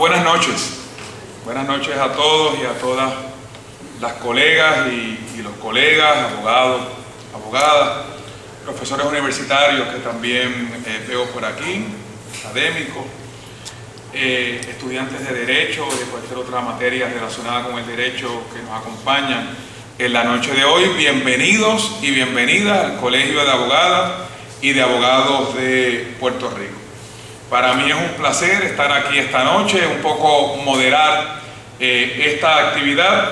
Buenas noches. Buenas noches a todos y a todas las colegas y los colegas, abogados, abogadas, profesores universitarios que también veo por aquí, académicos, estudiantes de Derecho y de cualquier otra materia relacionada con el derecho que nos acompañan en la noche de hoy. Bienvenidos y bienvenidas al Colegio de Abogadas y de Abogados de Puerto Rico. Para mí es un placer estar aquí esta noche, un poco moderar esta actividad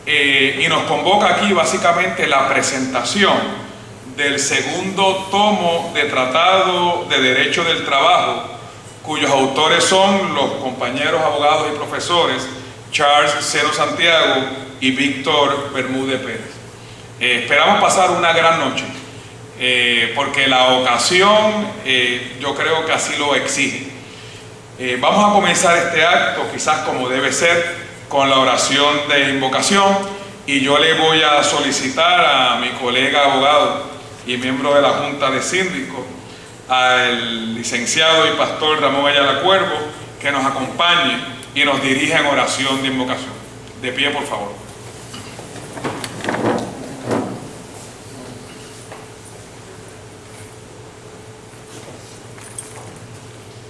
y nos convoca aquí básicamente la presentación del segundo tomo de Tratado de Derecho del Trabajo, cuyos autores son los compañeros abogados y profesores Charles Seno Santiago y Víctor Bermúdez Pérez. Esperamos pasar una gran noche. Porque la ocasión yo creo que así lo exige. Vamos a comenzar este acto, quizás como debe ser, con la oración de invocación, y yo le voy a solicitar a mi colega abogado y miembro de la Junta de Síndicos, al licenciado y pastor Ramón Ayala Cuervo, que nos acompañe y nos dirija en oración de invocación. De pie, por favor.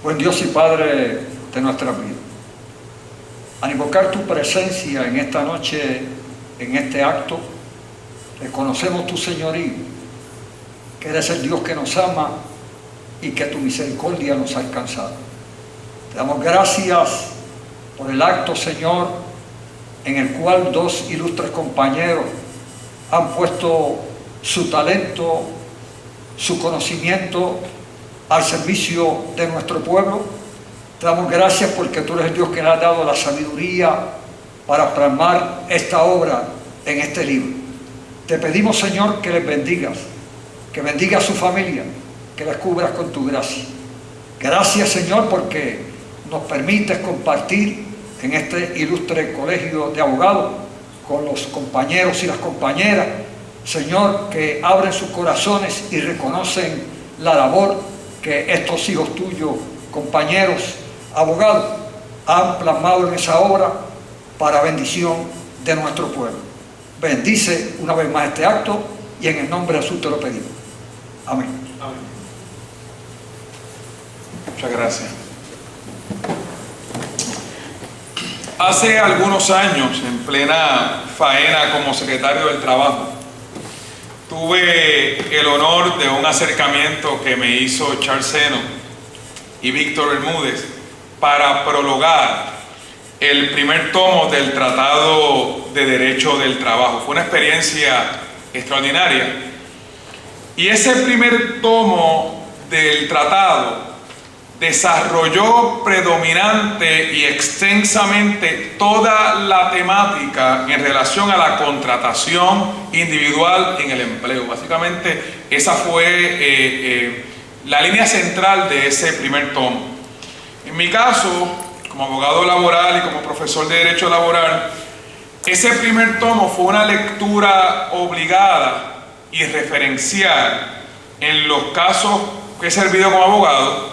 Buen Dios y Padre de nuestra vida, al invocar tu presencia en esta noche, en este acto, reconocemos tu señorío, que eres el Dios que nos ama y que tu misericordia nos ha alcanzado. Te damos gracias por el acto, Señor, en el cual dos ilustres compañeros han puesto su talento, su conocimiento al servicio de nuestro pueblo. Te damos gracias porque tú eres el Dios que nos ha dado la sabiduría para plasmar esta obra en este libro. Te pedimos, Señor, que les bendigas, que bendiga a su familia, que les cubras con tu gracia. Gracias, Señor, porque nos permites compartir en este ilustre colegio de abogados con los compañeros y las compañeras, Señor, que abren sus corazones y reconocen la labor que estos hijos tuyos, compañeros, abogados, han plasmado en esa obra para bendición de nuestro pueblo. Bendice una vez más este acto y en el nombre de Jesús te lo pedimos. Amén. Amén. Muchas gracias. Hace algunos años, en plena faena como secretario del Trabajo, tuve el honor de un acercamiento que me hizo Charles Seno y Víctor Bermúdez para prologar el primer tomo del Tratado de Derecho del Trabajo. Fue una experiencia extraordinaria. Y ese primer tomo del tratado desarrolló predominante y extensamente toda la temática en relación a la contratación individual en el empleo. Básicamente esa fue la línea central de ese primer tomo. En mi caso, como abogado laboral y como profesor de Derecho Laboral, ese primer tomo fue una lectura obligada y referencial en los casos que he servido como abogado,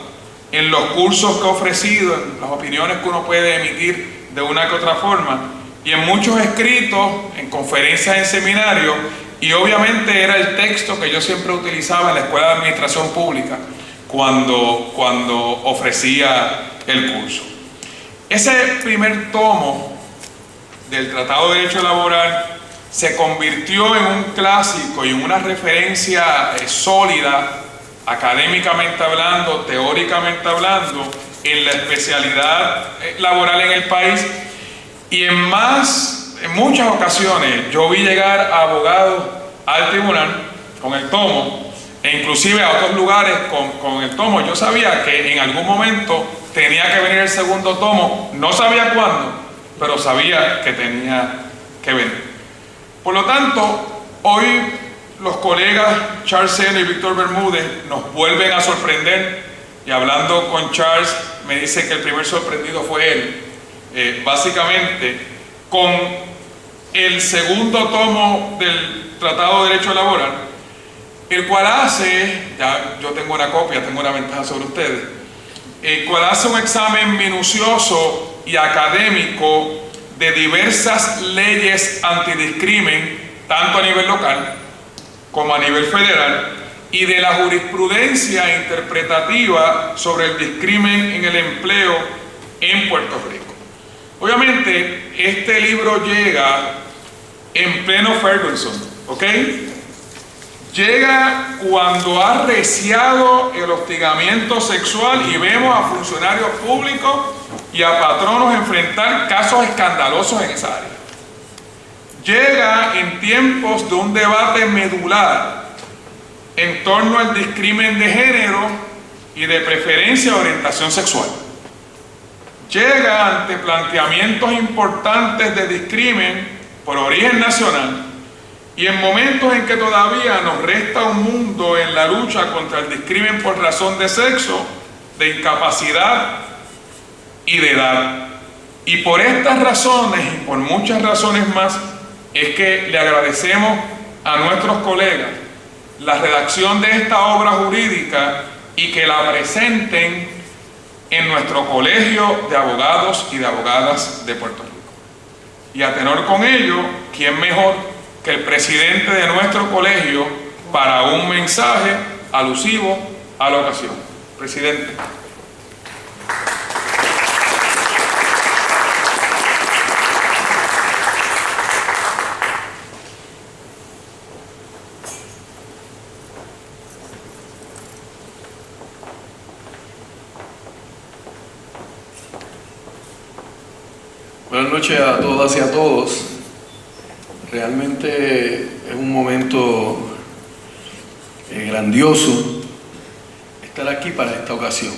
en los cursos que he ofrecido, en las opiniones que uno puede emitir de una que otra forma, y en muchos escritos, en conferencias, en seminarios, y obviamente era el texto que yo siempre utilizaba en la Escuela de Administración Pública cuando ofrecía el curso. Ese primer tomo del Tratado de Derecho Laboral se convirtió en un clásico y en una referencia sólida, académicamente hablando, teóricamente hablando, en la especialidad laboral en el país, y en muchas ocasiones yo vi llegar a abogados al tribunal con el tomo, e inclusive a otros lugares con el tomo. Yo sabía que en algún momento tenía que venir el segundo tomo, no sabía cuándo, pero sabía que tenía que venir. Por lo tanto, hoy los colegas Charles Seno y Víctor Bermúdez nos vuelven a sorprender, y hablando con Charles me dice que el primer sorprendido fue él, básicamente con el segundo tomo del Tratado de Derecho Laboral, el cual hace, ya yo tengo una copia, tengo una ventaja sobre ustedes, el cual hace un examen minucioso y académico de diversas leyes antidiscrimen, tanto a nivel local como a nivel federal, y de la jurisprudencia interpretativa sobre el discrimen en el empleo en Puerto Rico. Obviamente, este libro llega en pleno Ferguson, ¿ok? Llega cuando ha arreciado el hostigamiento sexual y vemos a funcionarios públicos y a patronos enfrentar casos escandalosos en esa área. Llega en tiempos de un debate medular en torno al discrimen de género y de preferencia de orientación sexual. Llega ante planteamientos importantes de discrimen por origen nacional y en momentos en que todavía nos resta un mundo en la lucha contra el discrimen por razón de sexo, de incapacidad y de edad. Y por estas razones y por muchas razones más es que le agradecemos a nuestros colegas la redacción de esta obra jurídica y que la presenten en nuestro Colegio de Abogados y de Abogadas de Puerto Rico. Y a tenor con ello, ¿quién mejor que el presidente de nuestro colegio para un mensaje alusivo a la ocasión? Presidente. Buenas noches a todas y a todos. Realmente es un momento grandioso estar aquí para esta ocasión.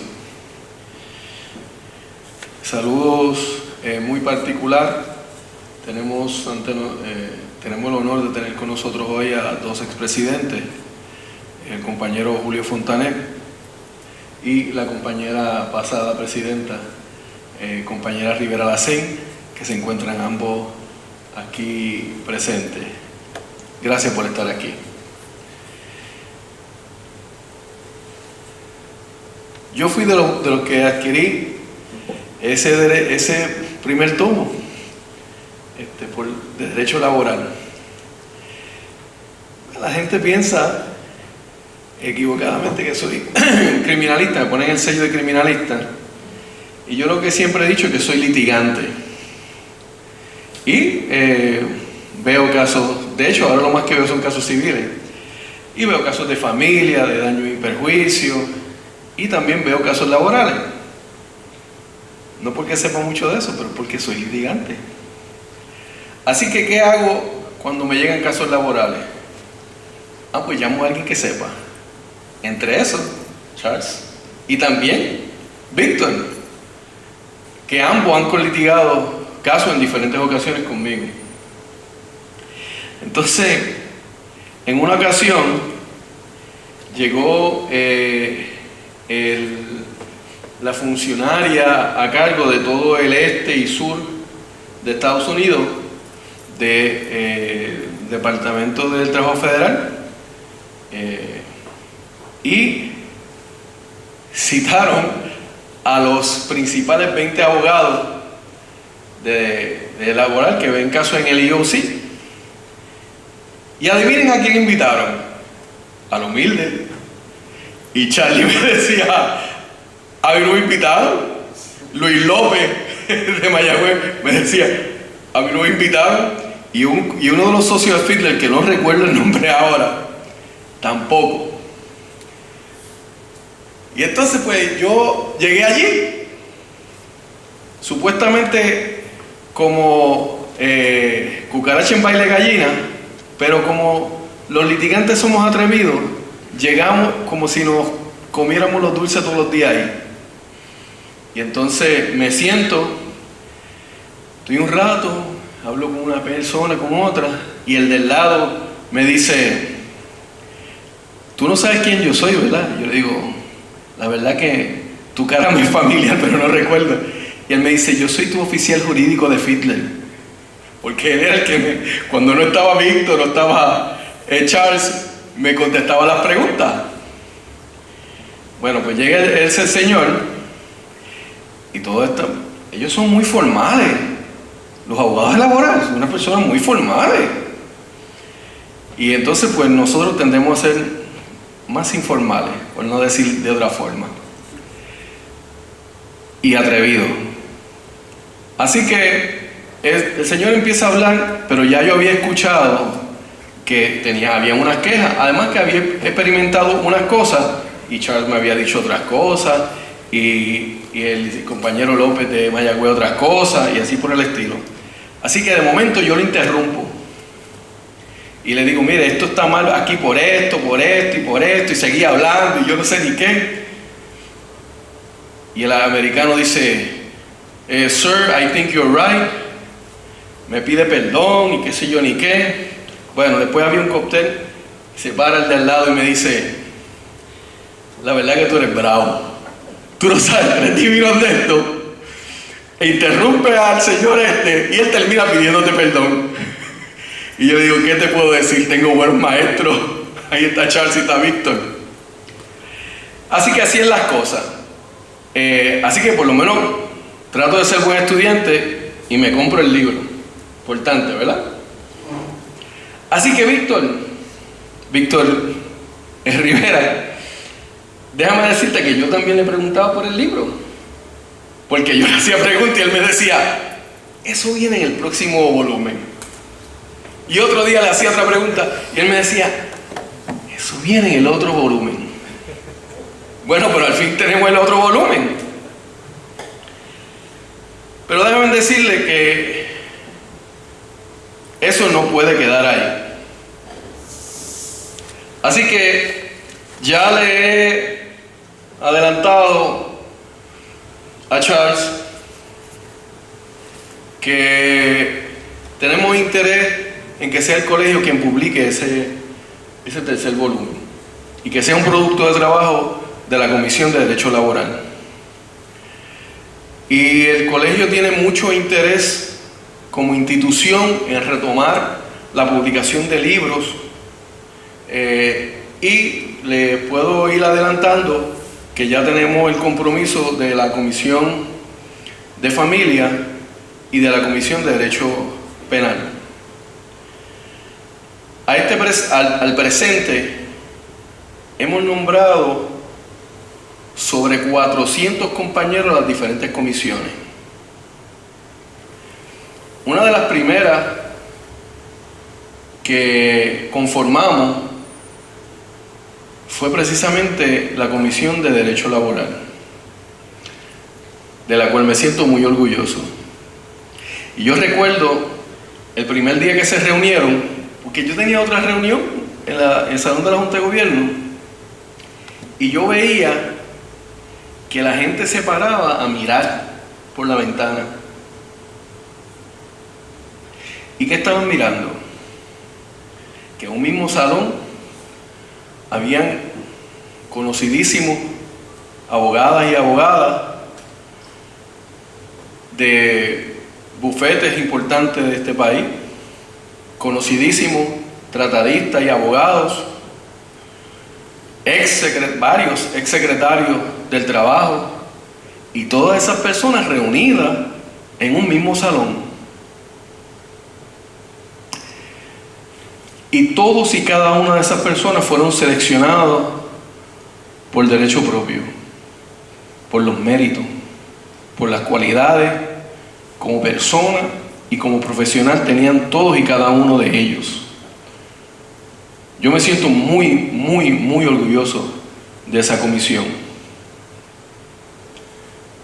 Saludos muy particular. Tenemos el honor de tener con nosotros hoy a dos expresidentes, el compañero Julio Fontanet y la compañera pasada presidenta, compañera Rivera Lacén, que se encuentran ambos aquí presentes. Gracias por estar aquí. Yo fui de los que adquirí ese primer tomo de derecho laboral. La gente piensa equivocadamente que soy criminalista, me ponen el sello de criminalista, y yo lo que siempre he dicho es que soy litigante. Y veo casos, de hecho ahora lo más que veo son casos civiles, y veo casos de familia, de daño y perjuicio, y también veo casos laborales. No porque sepa mucho de eso, pero porque soy litigante. Así que, ¿qué hago cuando me llegan casos laborales? Pues llamo a alguien que sepa. Entre esos, Charles, y también Víctor, que ambos han colitigado casos en diferentes ocasiones conmigo. Entonces, en una ocasión llegó la funcionaria a cargo de todo el este y sur de Estados Unidos del Departamento del Trabajo Federal, y citaron a los principales 20 abogados de laboral que ven casos en el EEOC. Y adivinen a quién invitaron. Al humilde. Y Charlie me decía: ¿a mí no me invitaron? Luis López de Mayagüez me decía: ¿a mí no me invitaron? Y uno de los socios de Fiedler, que no recuerdo el nombre ahora, tampoco. Y entonces pues yo llegué allí, supuestamente como cucaracha en baile gallina, pero como los litigantes somos atrevidos, llegamos como si nos comiéramos los dulces todos los días ahí. Y entonces me siento, estoy un rato, hablo con una persona, con otra, y el del lado me dice: tú no sabes quién yo soy, ¿verdad? Yo le digo: la verdad que tu cara me es familiar, pero no recuerdo. Y él me dice: yo soy tu oficial jurídico de Fiedler. Porque él era el que cuando no estaba Víctor, no estaba Charles, me contestaba las preguntas. Bueno, pues llega ese señor y todo esto, ellos son muy formales. Los abogados laborales son unas personas muy formales. Y entonces pues nosotros tendemos a ser más informales, por no decir de otra forma. Y atrevidos. Así que el Señor empieza a hablar, pero ya yo había escuchado que había unas quejas, además que había experimentado unas cosas y Charles me había dicho otras cosas y el compañero López de Mayagüez otras cosas y así por el estilo. Así que de momento yo lo interrumpo y le digo, mire, esto está mal aquí por esto y seguía hablando y yo no sé ni qué. Y el americano dice, sir, I think you're right. Me pide perdón y qué sé yo ni qué. Bueno, después había un cóctel, se para el de al lado y me dice, la verdad que tú eres bravo. Tú no sabes 3 divinos de esto. E interrumpe al señor y él termina pidiéndote perdón. Y yo le digo, ¿qué te puedo decir? Tengo buenos maestros. Ahí está Charles y está Víctor. Así que así es las cosas. Así que por lo menos trato de ser buen estudiante y me compro el libro. Importante, ¿verdad? Así que Víctor Rivera, déjame decirte que yo también le preguntaba por el libro. Porque yo le hacía preguntas y él me decía, eso viene en el próximo volumen. Y otro día le hacía otra pregunta y él me decía, eso viene en el otro volumen. Bueno, pero al fin tenemos el otro volumen. Pero déjame decirle que eso no puede quedar ahí. Así que ya le he adelantado a Charles que tenemos interés en que sea el colegio quien publique ese tercer volumen y que sea un producto de trabajo de la Comisión de Derecho Laboral. Y el colegio tiene mucho interés como institución en retomar la publicación de libros y le puedo ir adelantando que ya tenemos el compromiso de la Comisión de Familia y de la Comisión de Derecho Penal. Al presente hemos nombrado sobre 400 compañeros en las diferentes comisiones. Una de las primeras que conformamos fue precisamente la Comisión de Derecho Laboral, de la cual me siento muy orgulloso. Y yo recuerdo el primer día que se reunieron, porque yo tenía otra reunión en el Salón de la Junta de Gobierno, y yo veía que la gente se paraba a mirar por la ventana. ¿Y qué estaban mirando? Que en un mismo salón habían conocidísimos abogadas y abogadas de bufetes importantes de este país, conocidísimos tratadistas y abogados, varios exsecretarios del trabajo, y todas esas personas reunidas en un mismo salón. Y todos y cada una de esas personas fueron seleccionados por derecho propio, por los méritos, por las cualidades como persona y como profesional tenían todos y cada uno de ellos. Yo me siento muy, muy, muy orgulloso de esa comisión.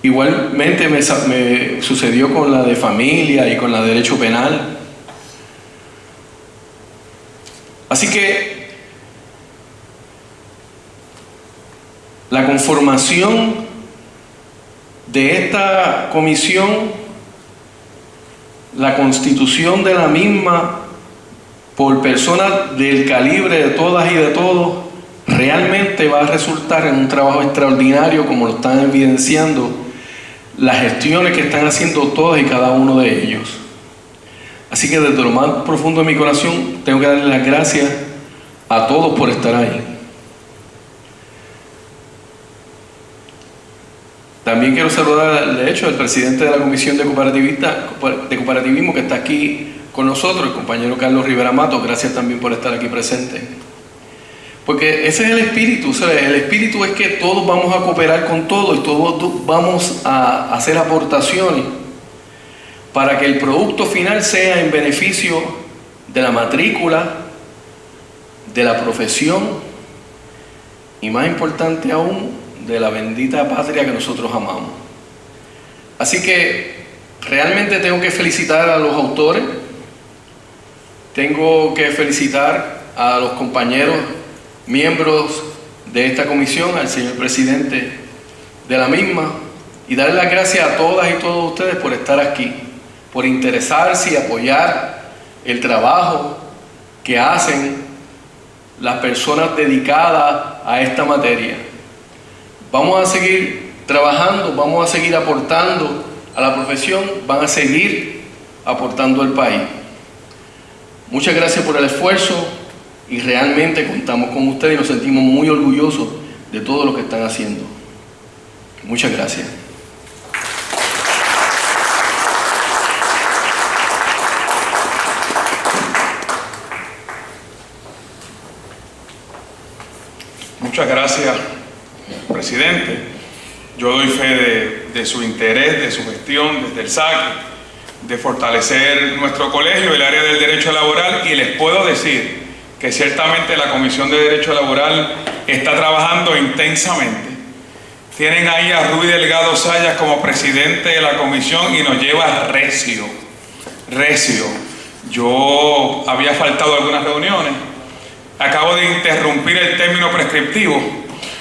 Igualmente me sucedió con la de familia y con la de derecho penal. Así que la conformación de esta comisión, la constitución de la misma por personas del calibre de todas y de todos, realmente va a resultar en un trabajo extraordinario, como lo están evidenciando las gestiones que están haciendo todos y cada uno de ellos. Así que desde lo más profundo de mi corazón tengo que darle las gracias a todos por estar ahí. También quiero saludar, de hecho, al presidente de la Comisión de Cooperativismo que está aquí con nosotros, el compañero Carlos Rivera Mato. Gracias también por estar aquí presente. Porque ese es el espíritu, ¿sabes? El espíritu es que todos vamos a cooperar con todos y todos vamos a hacer aportaciones para que el producto final sea en beneficio de la matrícula, de la profesión y, más importante aún, de la bendita patria que nosotros amamos. Así que realmente tengo que felicitar a los autores, tengo que felicitar a los compañeros, miembros de esta comisión, al señor presidente de la misma, y darle las gracias a todas y todos ustedes por estar aquí, por interesarse y apoyar el trabajo que hacen las personas dedicadas a esta materia. Vamos a seguir trabajando, vamos a seguir aportando a la profesión, van a seguir aportando al país. Muchas gracias por el esfuerzo y realmente contamos con ustedes y nos sentimos muy orgullosos de todo lo que están haciendo. Muchas gracias. Muchas gracias, presidente. Yo doy fe de su interés, de su gestión desde el SAC, de fortalecer nuestro colegio, el área del derecho laboral, y les puedo decir que ciertamente la Comisión de Derecho Laboral está trabajando intensamente. Tienen ahí a Ruy Delgado Sayas como presidente de la comisión y nos lleva recio. Yo había faltado a algunas reuniones. Acabo de interrumpir el término prescriptivo,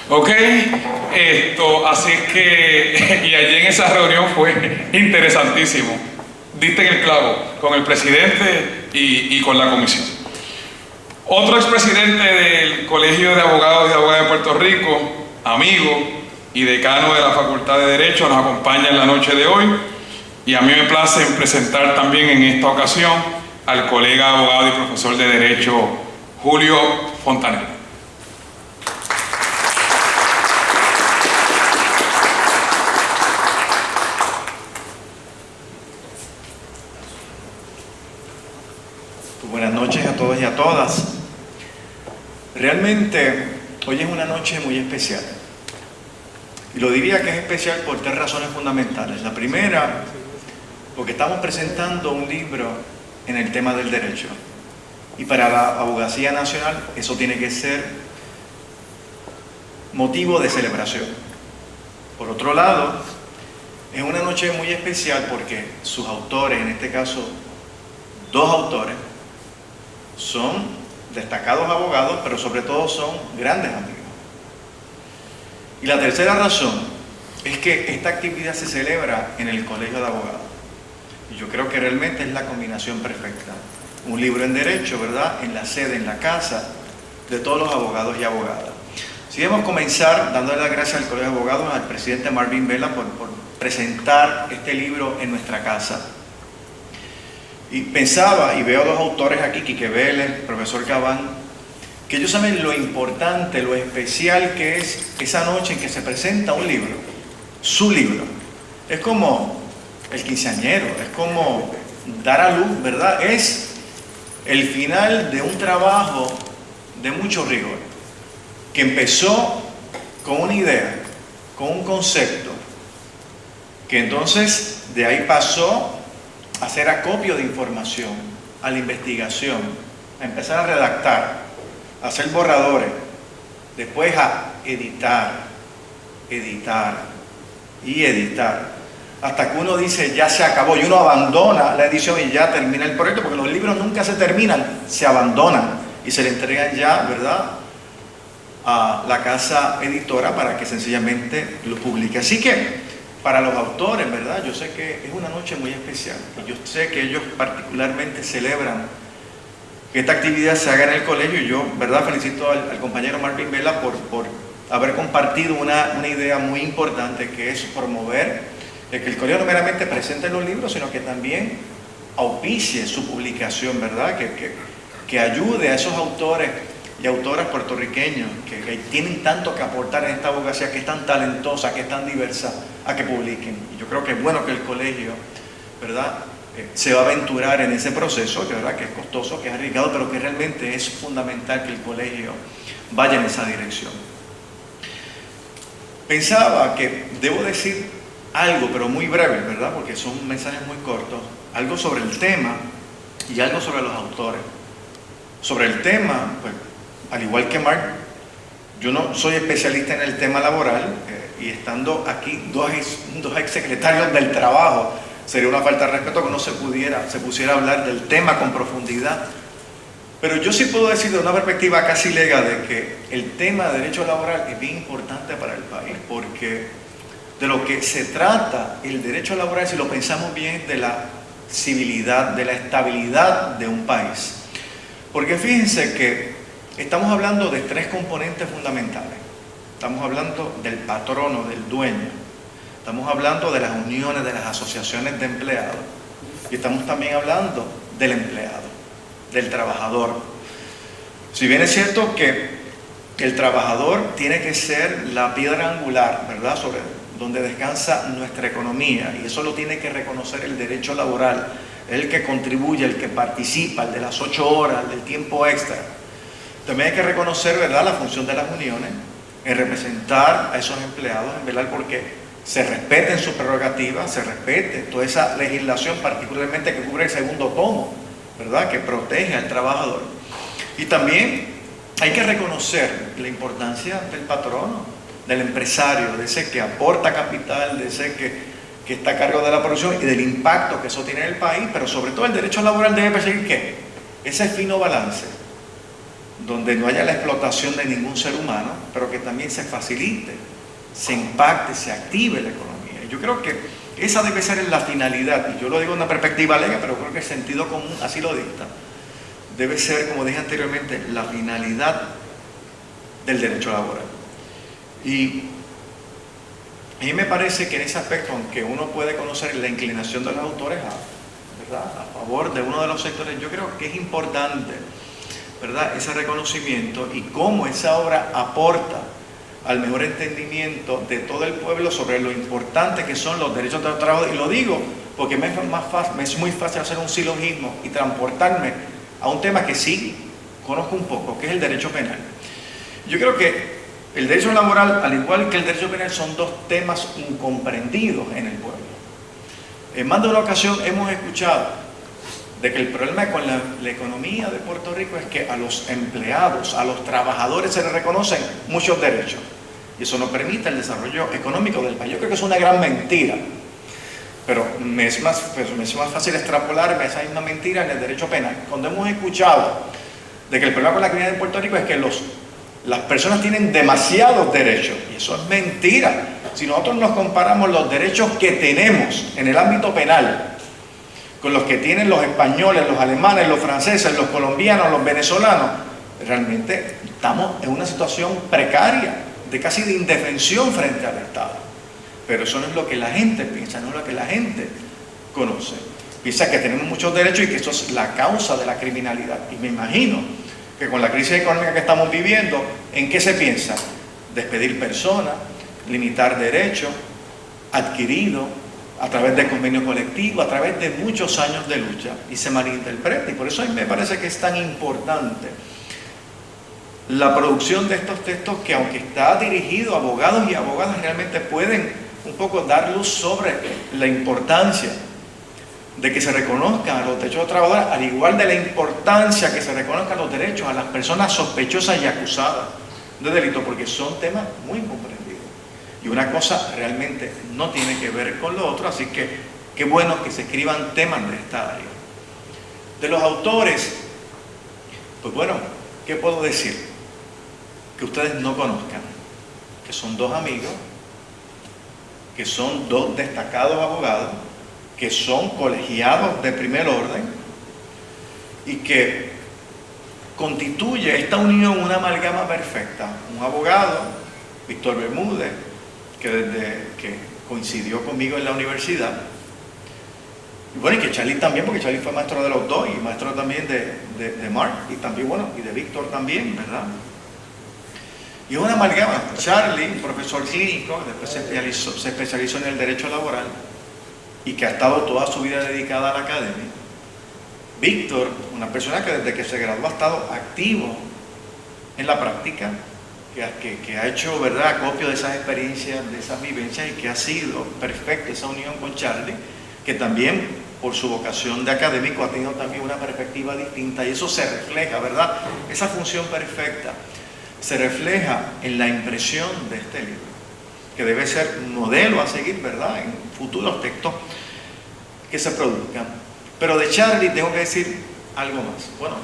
¿ok? Así es que, y allí en esa reunión fue interesantísimo. Diste en el clavo con el presidente y con la comisión. Otro expresidente del Colegio de Abogados y Abogadas de Puerto Rico, amigo y decano de la Facultad de Derecho, nos acompaña en la noche de hoy. Y a mí me place presentar también en esta ocasión al colega abogado y profesor de Derecho, Julio Fontanet. Buenas noches a todos y a todas. Realmente hoy es una noche muy especial. Y lo diría que es especial por tres razones fundamentales. La primera, porque estamos presentando un libro en el tema del derecho. Y para la Abogacía Nacional eso tiene que ser motivo de celebración. Por otro lado, es una noche muy especial porque sus autores, en este caso dos autores, son destacados abogados, pero sobre todo son grandes amigos. Y la tercera razón es que esta actividad se celebra en el Colegio de Abogados. Y yo creo que realmente es la combinación perfecta. Un libro en derecho, ¿verdad? En la sede, en la casa de todos los abogados y abogadas. Si debemos comenzar dándole las gracias al Colegio de Abogados, al presidente Marvin Vela por presentar este libro en nuestra casa. Y pensaba, y veo a dos autores aquí, Quique Vélez, profesor Cabán, que ellos saben lo importante, lo especial que es esa noche en que se presenta un libro, su libro. Es como el quinceañero, es como dar a luz, ¿verdad? Es el final de un trabajo de mucho rigor, que empezó con una idea, con un concepto, que entonces de ahí pasó a hacer acopio de información, a la investigación, a empezar a redactar, a hacer borradores, después a editar, hasta que uno dice ya se acabó y uno abandona la edición y ya termina el proyecto, porque los libros nunca se terminan, se abandonan y se le entregan ya, ¿verdad?, a la casa editora para que sencillamente lo publique. Así que para los autores, ¿verdad?, yo sé que es una noche muy especial y yo sé que ellos particularmente celebran que esta actividad se haga en el colegio, y yo, ¿verdad?, felicito al compañero Marvin Vela por haber compartido una idea muy importante, que es promover que el colegio no meramente presente los libros, sino que también auspicie su publicación, ¿verdad?, que ayude a esos autores y autoras puertorriqueños que tienen tanto que aportar en esta abogacía, que es tan talentosa, que es tan diversa, a que publiquen. Y yo creo que es bueno que el colegio, ¿verdad?, se va a aventurar en ese proceso, que, ¿verdad?, que es costoso, que es arriesgado, pero que realmente es fundamental que el colegio vaya en esa dirección. Pensaba que debo decir algo, pero muy breve, ¿verdad?, porque son mensajes muy cortos, algo sobre el tema y algo sobre los autores. Sobre el tema, pues, al igual que Mark, yo no soy especialista en el tema laboral, y estando aquí dos exsecretarios del trabajo, sería una falta de respeto que no se pusiera a hablar del tema con profundidad. Pero yo sí puedo decir de una perspectiva casi legal de que el tema de derecho laboral es bien importante para el país, porque de lo que se trata el derecho laboral, si lo pensamos bien, es de la civilidad, de la estabilidad de un país. Porque fíjense que estamos hablando de tres componentes fundamentales. Estamos hablando del patrono, del dueño. Estamos hablando de las uniones, de las asociaciones de empleados. Y estamos también hablando del empleado, del trabajador. Si bien es cierto que el trabajador tiene que ser la piedra angular, ¿verdad?, sobre donde descansa nuestra economía, y eso lo tiene que reconocer el derecho laboral, el que contribuye, el que participa, el de las 8 horas, el del tiempo extra. También hay que reconocer, ¿verdad?, la función de las uniones, en representar a esos empleados, en velar porque se respeten sus prerrogativas, se respete toda esa legislación, particularmente que cubre el segundo tomo, ¿verdad?, que protege al trabajador. Y también hay que reconocer la importancia del patrono, del empresario, de ese que aporta capital, de ese que está a cargo de la producción y del impacto que eso tiene en el país, pero sobre todo el derecho laboral debe perseguir ¿qué? Ese fino balance, donde no haya la explotación de ningún ser humano, pero que también se facilite, se impacte, se active la economía. Y yo creo que esa debe ser la finalidad, y yo lo digo en una perspectiva legal, pero creo que el sentido común así lo dicta. Debe ser, como dije anteriormente, la finalidad del derecho laboral. Y a mí me parece que en ese aspecto, aunque uno puede conocer la inclinación de los autores ¿verdad?, a favor de uno de los sectores, yo creo que es importante, ¿verdad?, ese reconocimiento y cómo esa obra aporta al mejor entendimiento de todo el pueblo sobre lo importante que son los derechos de los trabajadores. Y lo digo porque me es muy fácil hacer un silogismo y transportarme a un tema que sí conozco un poco, que es el derecho penal. Yo creo que el derecho laboral, al igual que el derecho penal, son dos temas incomprendidos en el pueblo. En más de una ocasión hemos escuchado de que el problema con la economía de Puerto Rico es que a los empleados, a los trabajadores se les reconocen muchos derechos y eso no permite el desarrollo económico del país. Yo creo que es una gran mentira, pero me es más fácil extrapolarme esa misma mentira en el derecho penal. Cuando hemos escuchado de que el problema con la criminalidad de Puerto Rico es que las personas tienen demasiados derechos, y eso es mentira. Si nosotros nos comparamos los derechos que tenemos en el ámbito penal con los que tienen los españoles, los alemanes, los franceses, los colombianos, los venezolanos, realmente estamos en una situación precaria, de casi de indefensión frente al Estado. Pero eso no es lo que la gente piensa, no es lo que la gente conoce. Piensa que tenemos muchos derechos y que eso es la causa de la criminalidad. Y me imagino que con la crisis económica que estamos viviendo, ¿en qué se piensa? Despedir personas, limitar derechos adquiridos a través de convenio colectivo, a través de muchos años de lucha, y se malinterpreta. Y por eso a mí me parece que es tan importante la producción de estos textos, que aunque está dirigido a abogados y abogadas, realmente pueden un poco dar luz sobre la importancia de que se reconozcan a los derechos de los trabajadores, al igual de la importancia que se reconozcan los derechos a las personas sospechosas y acusadas de delito, porque son temas muy incomprendidos. Y una cosa realmente no tiene que ver con lo otro, así que qué bueno que se escriban temas de esta área. De los autores, pues bueno, ¿qué puedo decir? Que ustedes no conozcan, que son dos amigos, que son dos destacados abogados, que son colegiados de primer orden y que constituye esta unión una amalgama perfecta. Un abogado, Víctor Bermúdez, que desde que coincidió conmigo en la universidad, Y bueno, y que Charlie también, porque Charlie fue maestro de los dos y maestro también de Mark y también, bueno, y de Víctor también, ¿verdad? Y es una amalgama. Charlie, un profesor clínico, después se especializó en el derecho laboral y que ha estado toda su vida dedicada a la academia. Víctor, una persona que desde que se graduó ha estado activo en la práctica, que ha hecho, ¿verdad?, acopio de esas experiencias, de esas vivencias, y que ha sido perfecta esa unión con Charlie, que también por su vocación de académico ha tenido también una perspectiva distinta, y eso se refleja, ¿verdad? Esa función perfecta se refleja en la impresión de este libro, que debe ser un modelo a seguir, ¿verdad?, en futuros textos que se produzcan. Pero de Charlie tengo que decir algo más. Bueno,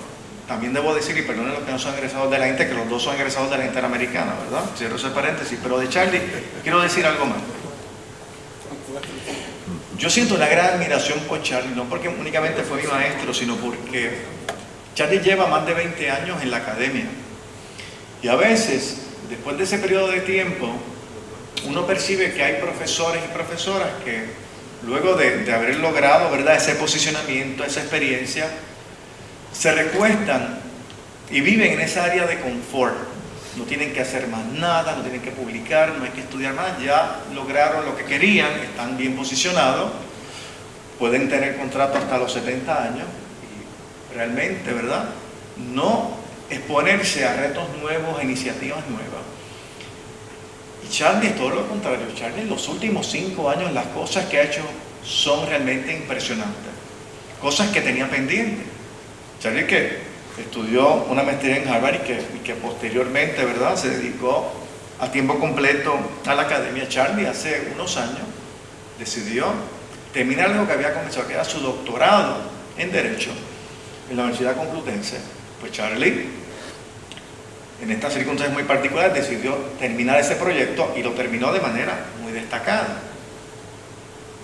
también debo decir, y perdonen los que no son egresados de la Inter, que los dos son egresados de la Interamericana, ¿verdad? Cierro ese paréntesis, pero de Charlie quiero decir algo más. Yo siento una gran admiración por Charlie, no porque únicamente fue mi maestro, sino porque Charlie lleva más de 20 años en la academia. Y a veces, después de ese periodo de tiempo, uno percibe que hay profesores y profesoras que luego de haber logrado, ¿verdad?, ese posicionamiento, esa experiencia, se recuestan y viven en esa área de confort. No tienen que hacer más nada, no tienen que publicar, no hay que estudiar más, ya lograron lo que querían, están bien posicionados, pueden tener contrato hasta los 70 años y realmente, ¿verdad?, no exponerse a retos nuevos, a iniciativas nuevas. Y Charlie es todo lo contrario. Charlie en los últimos 5 años las cosas que ha hecho son realmente impresionantes, cosas que tenía pendientes. Charlie que estudió una maestría en Harvard y que posteriormente, ¿verdad?, se dedicó a tiempo completo a la academia. Charlie hace unos años decidió terminar lo que había comenzado, que era su doctorado en Derecho en la Universidad Complutense. Pues Charlie, en estas circunstancias muy particulares, decidió terminar ese proyecto y lo terminó de manera muy destacada.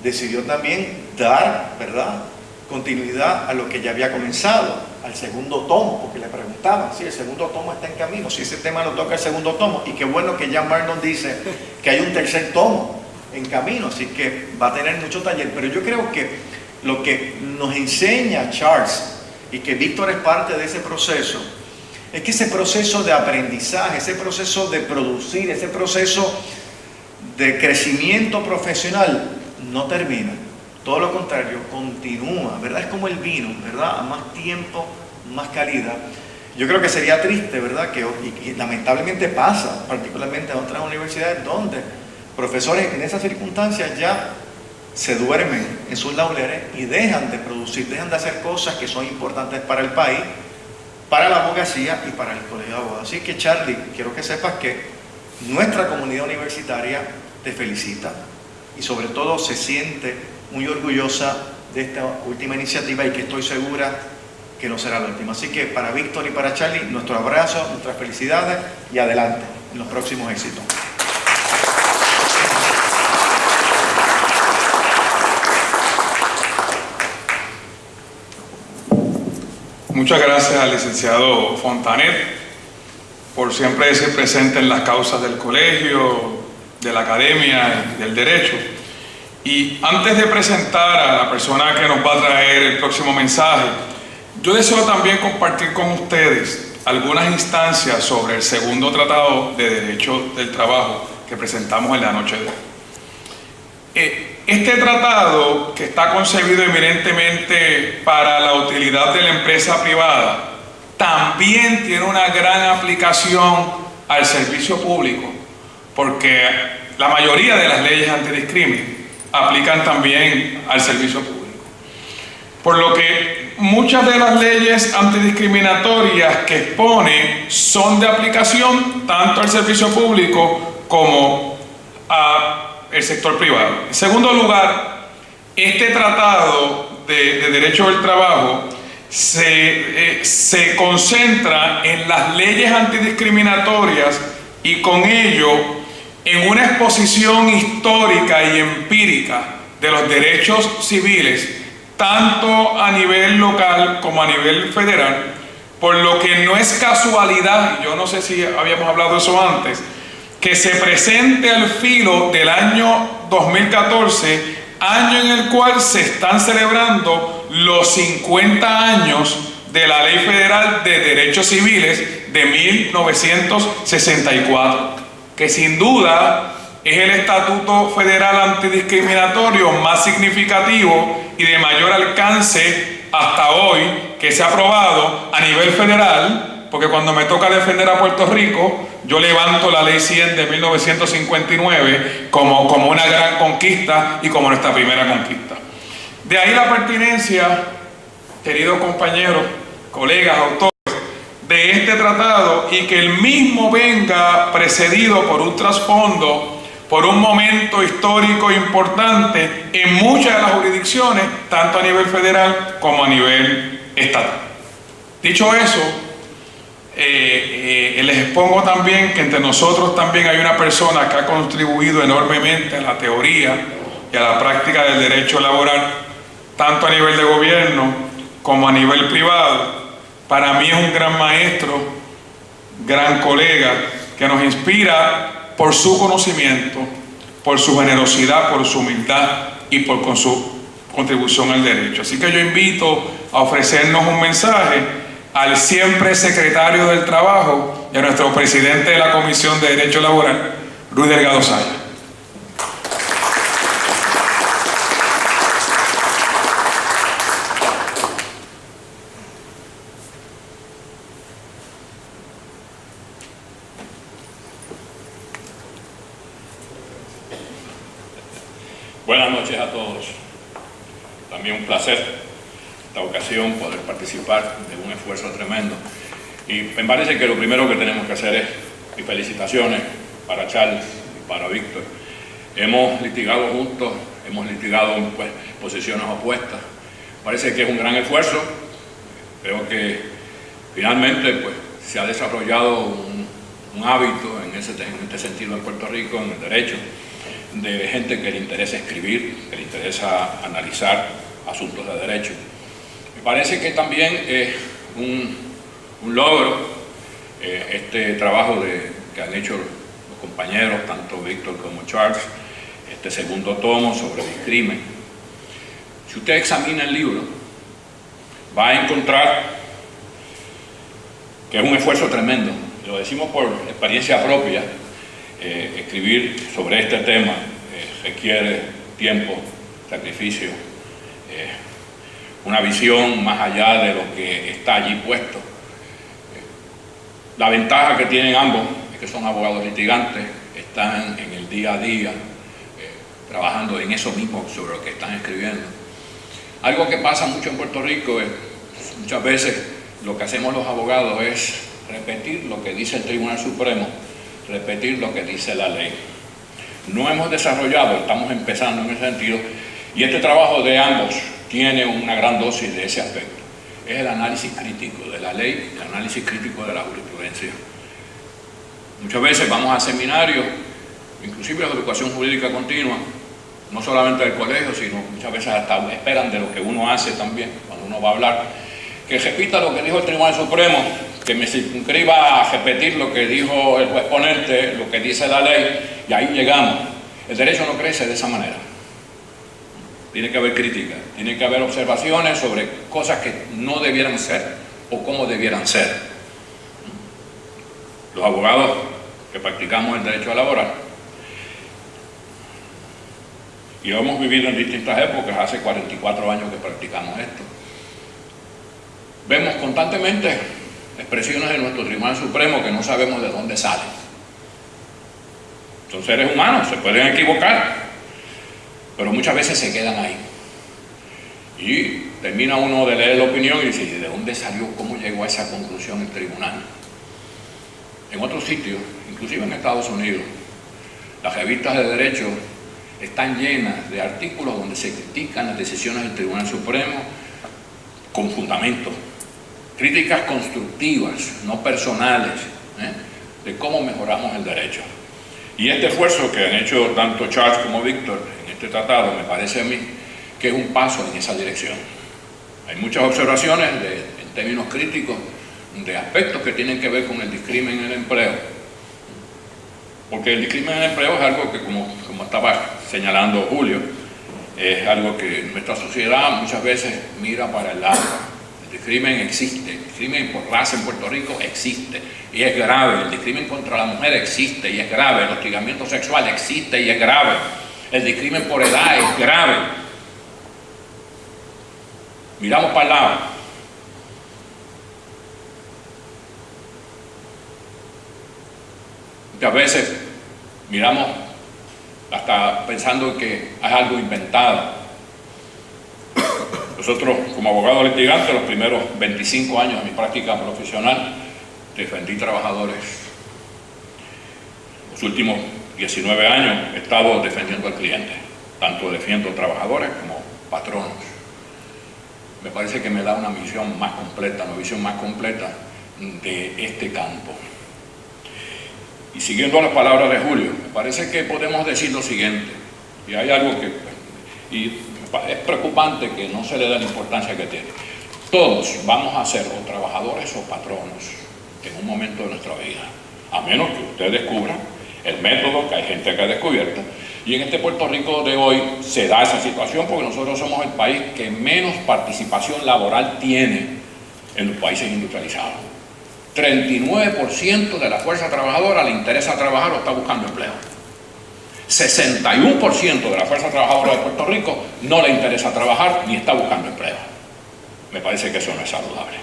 Decidió también dar, ¿verdad?, continuidad a lo que ya había comenzado, al segundo tomo, porque le preguntaban si el segundo tomo está en camino, si ese tema lo toca el segundo tomo, y qué bueno que Jan Marlon dice que hay un tercer tomo en camino, así que va a tener mucho taller. Pero yo creo que lo que nos enseña Charles, y que Víctor es parte de ese proceso, es que ese proceso de aprendizaje, ese proceso de producir, ese proceso de crecimiento profesional no termina. Todo lo contrario, continúa, ¿verdad? Es como el vino, ¿verdad? A más tiempo, más calidad. Yo creo que sería triste, ¿verdad?, y lamentablemente pasa, particularmente en otras universidades, donde profesores en esas circunstancias ya se duermen en sus laureles y dejan de producir, dejan de hacer cosas que son importantes para el país, para la abogacía y para el colegio de abogados. Así que, Charlie, quiero que sepas que nuestra comunidad universitaria te felicita y sobre todo se siente muy orgullosa de esta última iniciativa y que estoy segura que no será la última. Así que para Víctor y para Charlie, nuestro abrazo, nuestras felicidades y adelante en los próximos éxitos. Muchas gracias al licenciado Fontanet por siempre ser presente en las causas del colegio, de la academia y del derecho. Y antes de presentar a la persona que nos va a traer el próximo mensaje, yo deseo también compartir con ustedes algunas instancias sobre el segundo tratado de Derecho del Trabajo que presentamos en la noche de hoy. Este tratado, que está concebido eminentemente para la utilidad de la empresa privada, también tiene una gran aplicación al servicio público, porque la mayoría de las leyes antidiscriminación aplican también al servicio público. Por lo que muchas de las leyes antidiscriminatorias que expone son de aplicación tanto al servicio público como al sector privado. En segundo lugar, este tratado de Derecho del Trabajo se concentra en las leyes antidiscriminatorias y con ello en una exposición histórica y empírica de los derechos civiles, tanto a nivel local como a nivel federal, por lo que no es casualidad, y yo no sé si habíamos hablado de eso antes, que se presente al filo del año 2014 año en el cual se están celebrando los 50 años de la Ley Federal de Derechos Civiles de 1964, que sin duda es el estatuto federal antidiscriminatorio más significativo y de mayor alcance hasta hoy que se ha aprobado a nivel federal, porque cuando me toca defender a Puerto Rico, yo levanto la Ley 100 de 1959 como una gran conquista y como nuestra primera conquista. De ahí la pertinencia, queridos compañeros, colegas, autores, de este tratado, y que el mismo venga precedido por un trasfondo, por un momento histórico importante en muchas de las jurisdicciones, tanto a nivel federal como a nivel estatal. Dicho eso, les expongo también que entre nosotros también hay una persona que ha contribuido enormemente a la teoría y a la práctica del derecho laboral, tanto a nivel de gobierno como a nivel privado. Para mí es un gran maestro, gran colega, que nos inspira por su conocimiento, por su generosidad, por su humildad y por su contribución al derecho. Así que yo invito a ofrecernos un mensaje al siempre secretario del Trabajo y a nuestro presidente de la Comisión de Derecho Laboral, Ruy Delgado Saya. Buenas noches a todos. También un placer esta ocasión poder participar de un esfuerzo tremendo. Y me parece que lo primero que tenemos que hacer es mis felicitaciones para Charles y para Víctor. Hemos litigado juntos, hemos litigado pues, posiciones opuestas. Parece que es un gran esfuerzo. Creo que finalmente pues, se ha desarrollado un hábito en este sentido en Puerto Rico, en el derecho, de gente que le interesa escribir, que le interesa analizar asuntos de derecho. Me parece que también es un logro este trabajo que han hecho los compañeros, tanto Víctor como Charles, este segundo tomo sobre discrimen. Si usted examina el libro, va a encontrar que es un esfuerzo tremendo. Lo decimos por experiencia propia. Escribir sobre este tema requiere tiempo, sacrificio, una visión más allá de lo que está allí puesto. La ventaja que tienen ambos es que son abogados litigantes, están en el día a día trabajando en eso mismo sobre lo que están escribiendo. Algo que pasa mucho en Puerto Rico es, muchas veces lo que hacemos los abogados es repetir lo que dice el Tribunal Supremo, repetir lo que dice la ley. No hemos desarrollado, estamos empezando en ese sentido, y este trabajo de ambos tiene una gran dosis de ese aspecto. Es el análisis crítico de la ley, el análisis crítico de la jurisprudencia. Muchas veces vamos a seminarios, inclusive de educación jurídica continua, no solamente del colegio, sino muchas veces hasta esperan de lo que uno hace también, cuando uno va a hablar, que repita lo que dijo el Tribunal Supremo, que me circunscriba a repetir lo que dijo el juez ponente, lo que dice la ley, y ahí llegamos. El derecho no crece de esa manera. Tiene que haber crítica, tiene que haber observaciones sobre cosas que no debieran ser o cómo debieran ser. Los abogados que practicamos el derecho laboral, y lo hemos vivido en distintas épocas, hace 44 años que practicamos esto, vemos constantemente expresiones de nuestro Tribunal Supremo que no sabemos de dónde salen. Son seres humanos, se pueden equivocar, pero muchas veces se quedan ahí. Y termina uno de leer la opinión y dice, ¿de dónde salió? ¿Cómo llegó a esa conclusión el tribunal? En otros sitios, inclusive en Estados Unidos, las revistas de derecho están llenas de artículos donde se critican las decisiones del Tribunal Supremo con fundamentos. Críticas constructivas, no personales, de cómo mejoramos el derecho. Y este esfuerzo que han hecho tanto Charles como Víctor en este tratado, me parece a mí que es un paso en esa dirección. Hay muchas observaciones en términos críticos de aspectos que tienen que ver con el discrimen en el empleo. Porque el discrimen en el empleo es algo que, como estaba señalando Julio, es algo que nuestra sociedad muchas veces mira para el lado. El discrimen existe, el discrimen por raza en Puerto Rico existe y es grave, el discrimen contra la mujer existe y es grave, el hostigamiento sexual existe y es grave, el discrimen por edad es grave. Miramos para el lado. Muchas veces miramos hasta pensando que es algo inventado. Nosotros, como abogados litigantes, los primeros 25 años de mi práctica profesional, defendí trabajadores. Los últimos 19 años he estado defendiendo al cliente. Tanto defiendo trabajadores como patronos. Me parece que me da una visión más completa, una visión más completa de este campo. Y siguiendo las palabras de Julio, me parece que podemos decir lo siguiente, y hay algo que es preocupante que no se le da la importancia que tiene. Todos vamos a ser o trabajadores o patronos en un momento de nuestra vida, a menos que usted descubra el método que hay gente que ha descubierto. Y en este Puerto Rico de hoy se da esa situación porque nosotros somos el país que menos participación laboral tiene en los países industrializados. 39% de la fuerza trabajadora le interesa trabajar o está buscando empleo. 61% de la fuerza trabajadora de Puerto Rico no le interesa trabajar ni está buscando empleo. Me parece que eso no es saludable.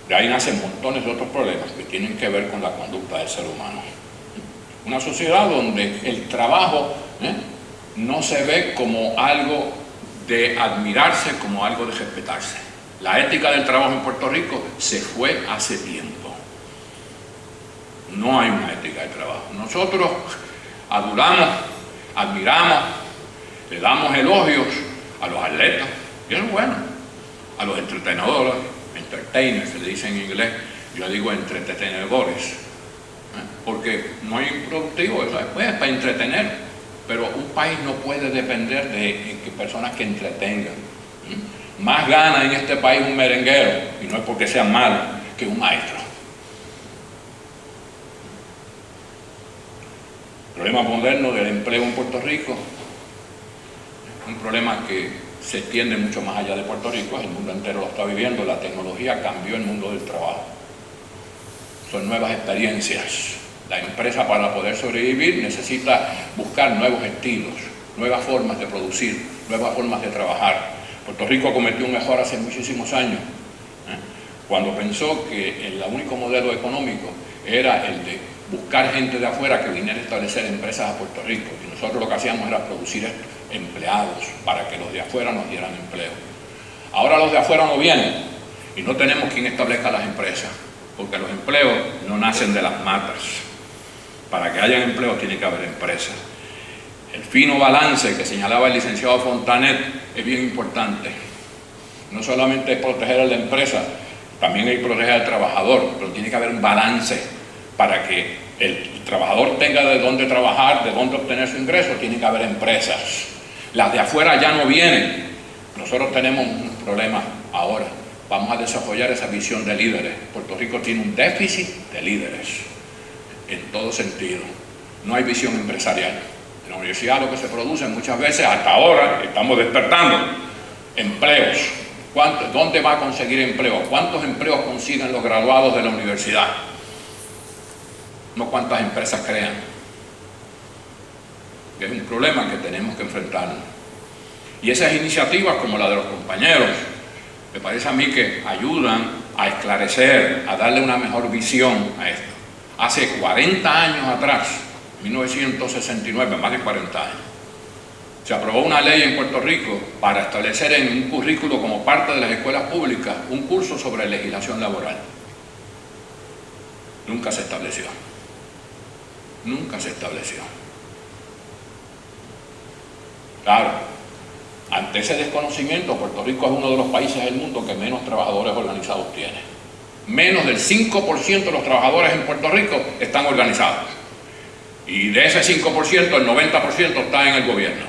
De ahí nacen montones de otros problemas que tienen que ver con la conducta del ser humano. Una sociedad donde el trabajo no se ve como algo de admirarse, como algo de respetarse. La ética del trabajo en Puerto Rico se fue hace tiempo. No hay una ética del trabajo. Nosotros adoramos, admiramos, le damos elogios a los atletas, y es bueno, a los entretenedores, entertainers, se le dice en inglés, yo digo entretenedores, porque no hay improductivo, eso es para entretener, pero un país no puede depender de personas que entretengan. Más gana en este país un merenguero, y no es porque sea malo, que un maestro. El problema moderno del empleo en Puerto Rico es un problema que se extiende mucho más allá de Puerto Rico, el mundo entero lo está viviendo, la tecnología cambió el mundo del trabajo. Son nuevas experiencias. La empresa, para poder sobrevivir, necesita buscar nuevos estilos, nuevas formas de producir, nuevas formas de trabajar. Puerto Rico cometió un error hace muchísimos años, cuando pensó que el único modelo económico era el de buscar gente de afuera que viniera a establecer empresas a Puerto Rico. Y nosotros lo que hacíamos era producir empleados para que los de afuera nos dieran empleo. Ahora los de afuera no vienen y no tenemos quien establezca las empresas, porque los empleos no nacen de las matas. Para que haya empleo tiene que haber empresas. El fino balance que señalaba el licenciado Fontanet es bien importante. No solamente es proteger a la empresa, también hay que proteger al trabajador, pero tiene que haber un balance para que el trabajador tenga de dónde trabajar, de dónde obtener su ingreso. Tiene que haber empresas. Las de afuera ya no vienen. Nosotros tenemos un problema ahora. Vamos a desarrollar esa visión de líderes. Puerto Rico tiene un déficit de líderes en todo sentido. No hay visión empresarial. En la universidad lo que se produce muchas veces, hasta ahora, estamos despertando empleos. ¿Dónde va a conseguir empleo? ¿Cuántos empleos consiguen los graduados de la universidad? No cuántas empresas crean. Es un problema que tenemos que enfrentarnos. Y esas iniciativas, como la de los compañeros, me parece a mí que ayudan a esclarecer, a darle una mejor visión a esto. Hace 40 años atrás, 1969, más de 40 años, se aprobó una ley en Puerto Rico para establecer en un currículo como parte de las escuelas públicas un curso sobre legislación laboral. Nunca se estableció. Nunca se estableció. Claro, ante ese desconocimiento, Puerto Rico es uno de los países del mundo que menos trabajadores organizados tiene. Menos del 5% de los trabajadores en Puerto Rico están organizados. Y de ese 5%, el 90% está en el gobierno.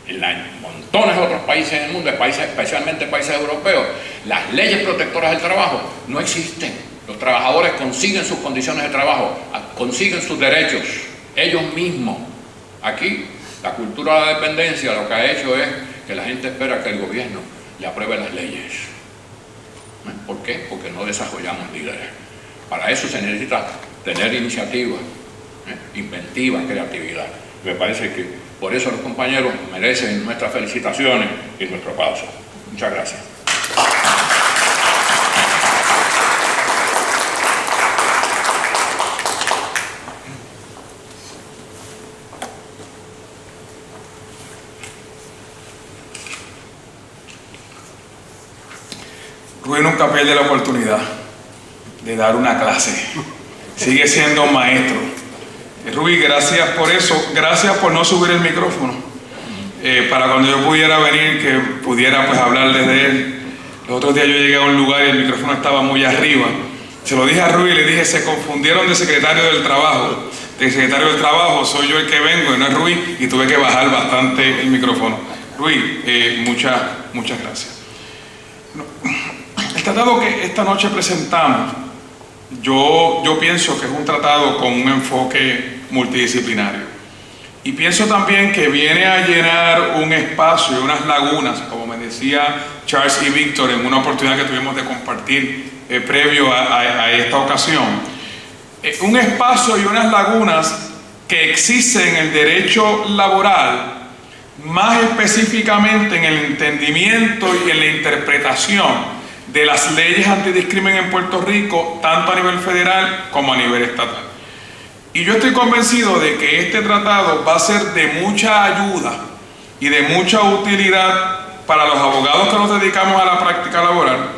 En montones de otros países del mundo, especialmente países europeos, las leyes protectoras del trabajo no existen. Los trabajadores consiguen sus condiciones de trabajo, consiguen sus derechos, ellos mismos. Aquí La cultura de la dependencia lo que ha hecho es que la gente espera que el gobierno le apruebe las leyes. ¿Por qué? Porque no desarrollamos líderes. Para eso se necesita tener iniciativa, inventiva, creatividad. Me parece que por eso los compañeros merecen nuestras felicitaciones y nuestro aplauso. Muchas gracias. Rubí nunca pierde la oportunidad de dar una clase. Sigue siendo un maestro. Rubí, gracias por eso. Gracias por no subir el micrófono. Para cuando yo pudiera venir, que pudiera pues hablar desde él. Los otros días yo llegué a un lugar y el micrófono estaba muy arriba. Se lo dije a Rubí y le dije, se confundieron de secretario del trabajo. De secretario del trabajo soy yo el que vengo y no es Rubí, y tuve que bajar bastante el micrófono. Rubí, muchas gracias. El tratado que esta noche presentamos, yo pienso que es un tratado con un enfoque multidisciplinario. Y pienso también que viene a llenar un espacio y unas lagunas, como me decía Charles y Víctor en una oportunidad que tuvimos de compartir previo a esta ocasión. Un espacio y unas lagunas que existen en el derecho laboral, más específicamente en el entendimiento y en la interpretación de las leyes antidiscrimen en Puerto Rico, tanto a nivel federal como a nivel estatal. Y yo estoy convencido de que este tratado va a ser de mucha ayuda y de mucha utilidad para los abogados que nos dedicamos a la práctica laboral,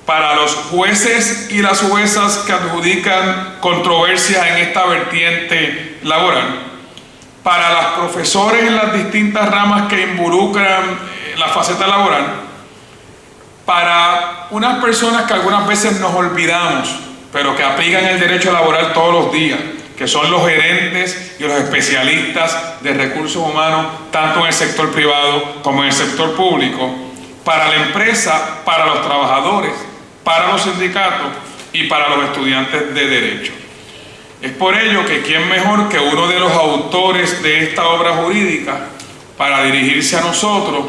para los jueces y las juezas que adjudican controversias en esta vertiente laboral, para los profesores en las distintas ramas que involucran la faceta laboral, para unas personas que algunas veces nos olvidamos, pero que aplican el derecho laboral todos los días, que son los gerentes y los especialistas de recursos humanos, tanto en el sector privado como en el sector público, para la empresa, para los trabajadores, para los sindicatos y para los estudiantes de derecho. Es por ello que quién mejor que uno de los autores de esta obra jurídica para dirigirse a nosotros,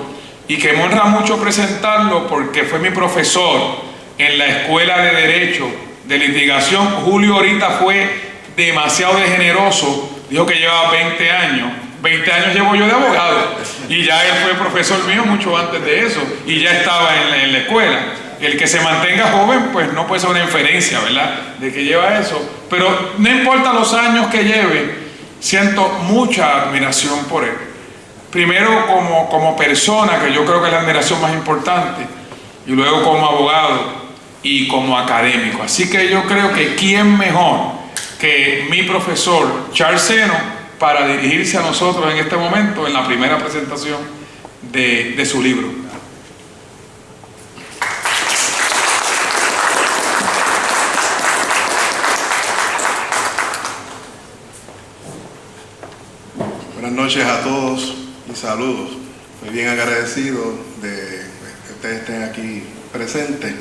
y que me honra mucho presentarlo porque fue mi profesor en la Escuela de Derecho de Litigación. Julio ahorita fue demasiado generoso, dijo que llevaba 20 años. 20 años llevo yo de abogado y ya él fue profesor mío mucho antes de eso y ya estaba en la escuela. El que se mantenga joven pues no puede ser una inferencia, ¿verdad?, de que lleva eso, pero no importa los años que lleve, siento mucha admiración por él. Primero como persona, que yo creo que es la admiración más importante, y luego como abogado y como académico. Así que yo creo que quién mejor que mi profesor Charles Seno para dirigirse a nosotros en este momento en la primera presentación de su libro. Buenas noches a todos y saludos. Estoy bien agradecido de que ustedes estén aquí presentes.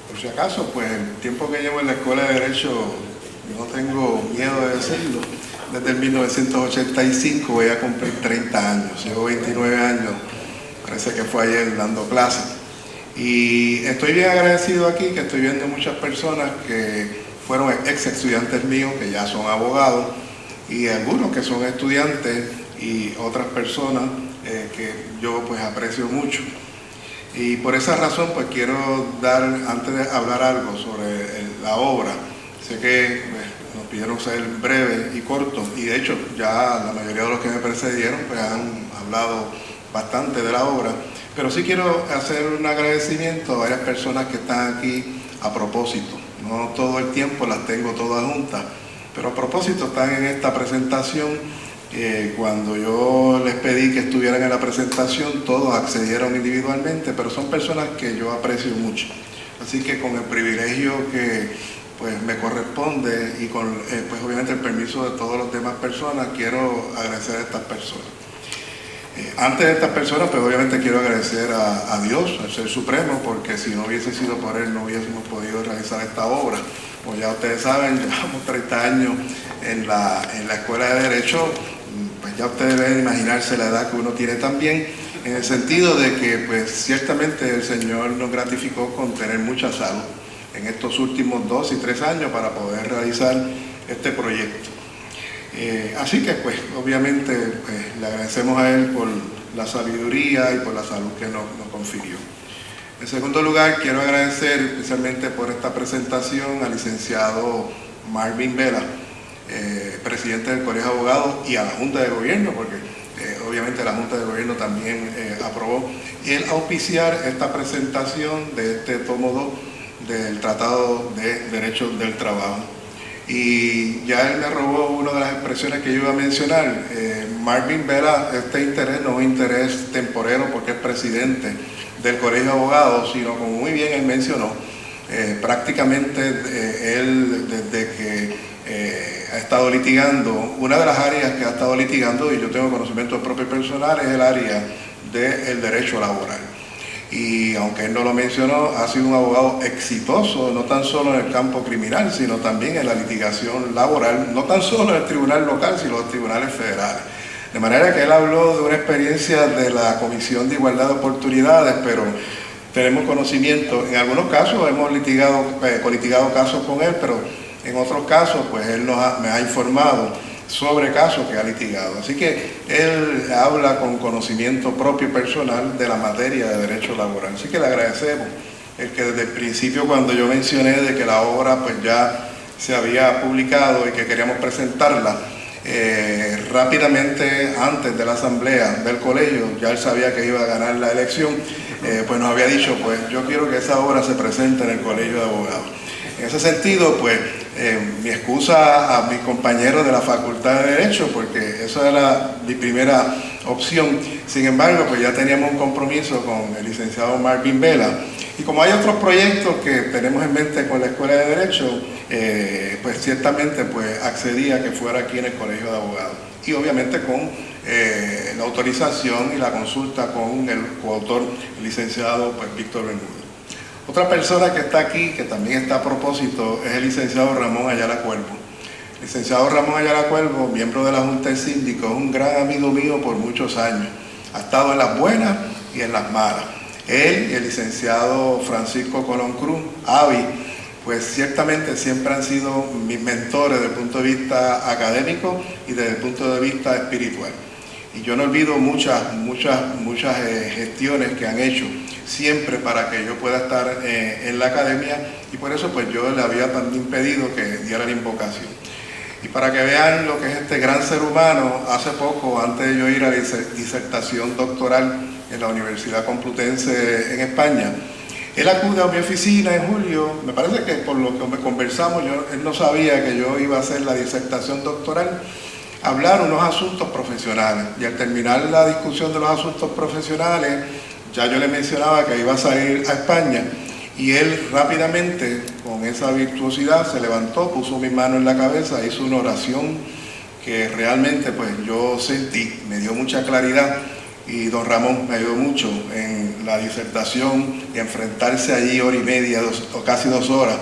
Por si acaso, pues el tiempo que llevo en la Escuela de Derecho, yo no tengo miedo de decirlo. Desde el 1985 voy a cumplir 30 años. Llevo 29 años, parece que fue ayer dando clases. Y estoy bien agradecido aquí, que estoy viendo muchas personas que fueron ex estudiantes míos, que ya son abogados, y algunos que son estudiantes y otras personas que yo pues aprecio mucho. Y por esa razón pues quiero dar, antes de hablar algo sobre la obra, sé que nos pidieron ser breve y corto, y de hecho ya la mayoría de los que me precedieron pues han hablado bastante de la obra, pero sí quiero hacer un agradecimiento a varias personas que están aquí a propósito. No todo el tiempo las tengo todas juntas, pero a propósito están en esta presentación. Cuando yo les pedí que estuvieran en la presentación, todos accedieron individualmente, pero son personas que yo aprecio mucho. Así que con el privilegio que pues me corresponde y con pues obviamente el permiso de todas las demás personas, quiero agradecer a estas personas. Antes de estas personas, pues obviamente quiero agradecer a Dios, al Ser Supremo, porque si no hubiese sido por Él no hubiésemos podido realizar esta obra. Como ya ustedes saben, llevamos 30 años en la Escuela de Derecho, ya ustedes deben imaginarse la edad que uno tiene también, en el sentido de que pues ciertamente el Señor nos gratificó con tener mucha salud en estos últimos 2 y 3 años para poder realizar este proyecto. Así que pues obviamente pues, le agradecemos a él por la sabiduría y por la salud que nos confirió. En segundo lugar, quiero agradecer especialmente por esta presentación al licenciado Marvin Vela, presidente del Colegio de Abogados, y a la Junta de Gobierno, porque obviamente la Junta de Gobierno también aprobó, y el auspiciar esta presentación de este tomo 2 del Tratado de Derechos del Trabajo. Y ya él me robó una de las expresiones que yo iba a mencionar. Marvin Vela, este interés no es un interés temporero porque es presidente del Colegio de Abogados, sino como muy bien él mencionó, prácticamente él desde que ha estado litigando, una de las áreas que ha estado litigando, y yo tengo conocimiento propio personal, es el área del derecho laboral. Y aunque él no lo mencionó, ha sido un abogado exitoso, no tan solo en el campo criminal, sino también en la litigación laboral, no tan solo en el tribunal local, sino en los tribunales federales. De manera que él habló de una experiencia de la Comisión de Igualdad de Oportunidades, pero tenemos conocimiento, en algunos casos hemos colitigado casos con él, pero en otros casos pues él me ha informado sobre casos que ha litigado. Así que él habla con conocimiento propio y personal de la materia de derecho laboral. Así que le agradecemos el que desde el principio, cuando yo mencioné de que la obra pues ya se había publicado y que queríamos presentarla, rápidamente antes de la asamblea del colegio, ya él sabía que iba a ganar la elección, pues nos había dicho, pues yo quiero que esa obra se presente en el Colegio de Abogados. En ese sentido, pues mi excusa a mis compañeros de la Facultad de Derecho, porque esa era mi primera opción. Sin embargo, pues ya teníamos un compromiso con el licenciado Marvin Vela. Y como hay otros proyectos que tenemos en mente con la Escuela de Derecho, pues ciertamente pues accedí a que fuera aquí en el Colegio de Abogados. Y obviamente con la autorización y la consulta con el coautor, el licenciado pues, Víctor Bermúdez. Otra persona que está aquí, que también está a propósito, es el licenciado Ramón Ayala Cuervo. El licenciado Ramón Ayala Cuervo, miembro de la Junta de Síndicos, es un gran amigo mío por muchos años. Ha estado en las buenas y en las malas. Él y el licenciado Francisco Colón Cruz, Avi, pues ciertamente siempre han sido mis mentores desde el punto de vista académico y desde el punto de vista espiritual. Y yo no olvido muchas gestiones que han hecho siempre para que yo pueda estar en la academia, y por eso pues yo le había también pedido que diera la invocación. Y para que vean lo que es este gran ser humano, hace poco, antes de yo ir a la disertación doctoral en la Universidad Complutense en España, él acude a mi oficina en julio. Me parece que por lo que conversamos, él no sabía que yo iba a hacer la disertación doctoral, hablar unos asuntos profesionales, y al terminar la discusión de los asuntos profesionales, ya yo le mencionaba que iba a salir a España, y él rápidamente, con esa virtuosidad, se levantó, puso mi mano en la cabeza, hizo una oración que realmente pues yo sentí, me dio mucha claridad, y don Ramón me ayudó mucho en la disertación y enfrentarse allí hora y media o casi 2 horas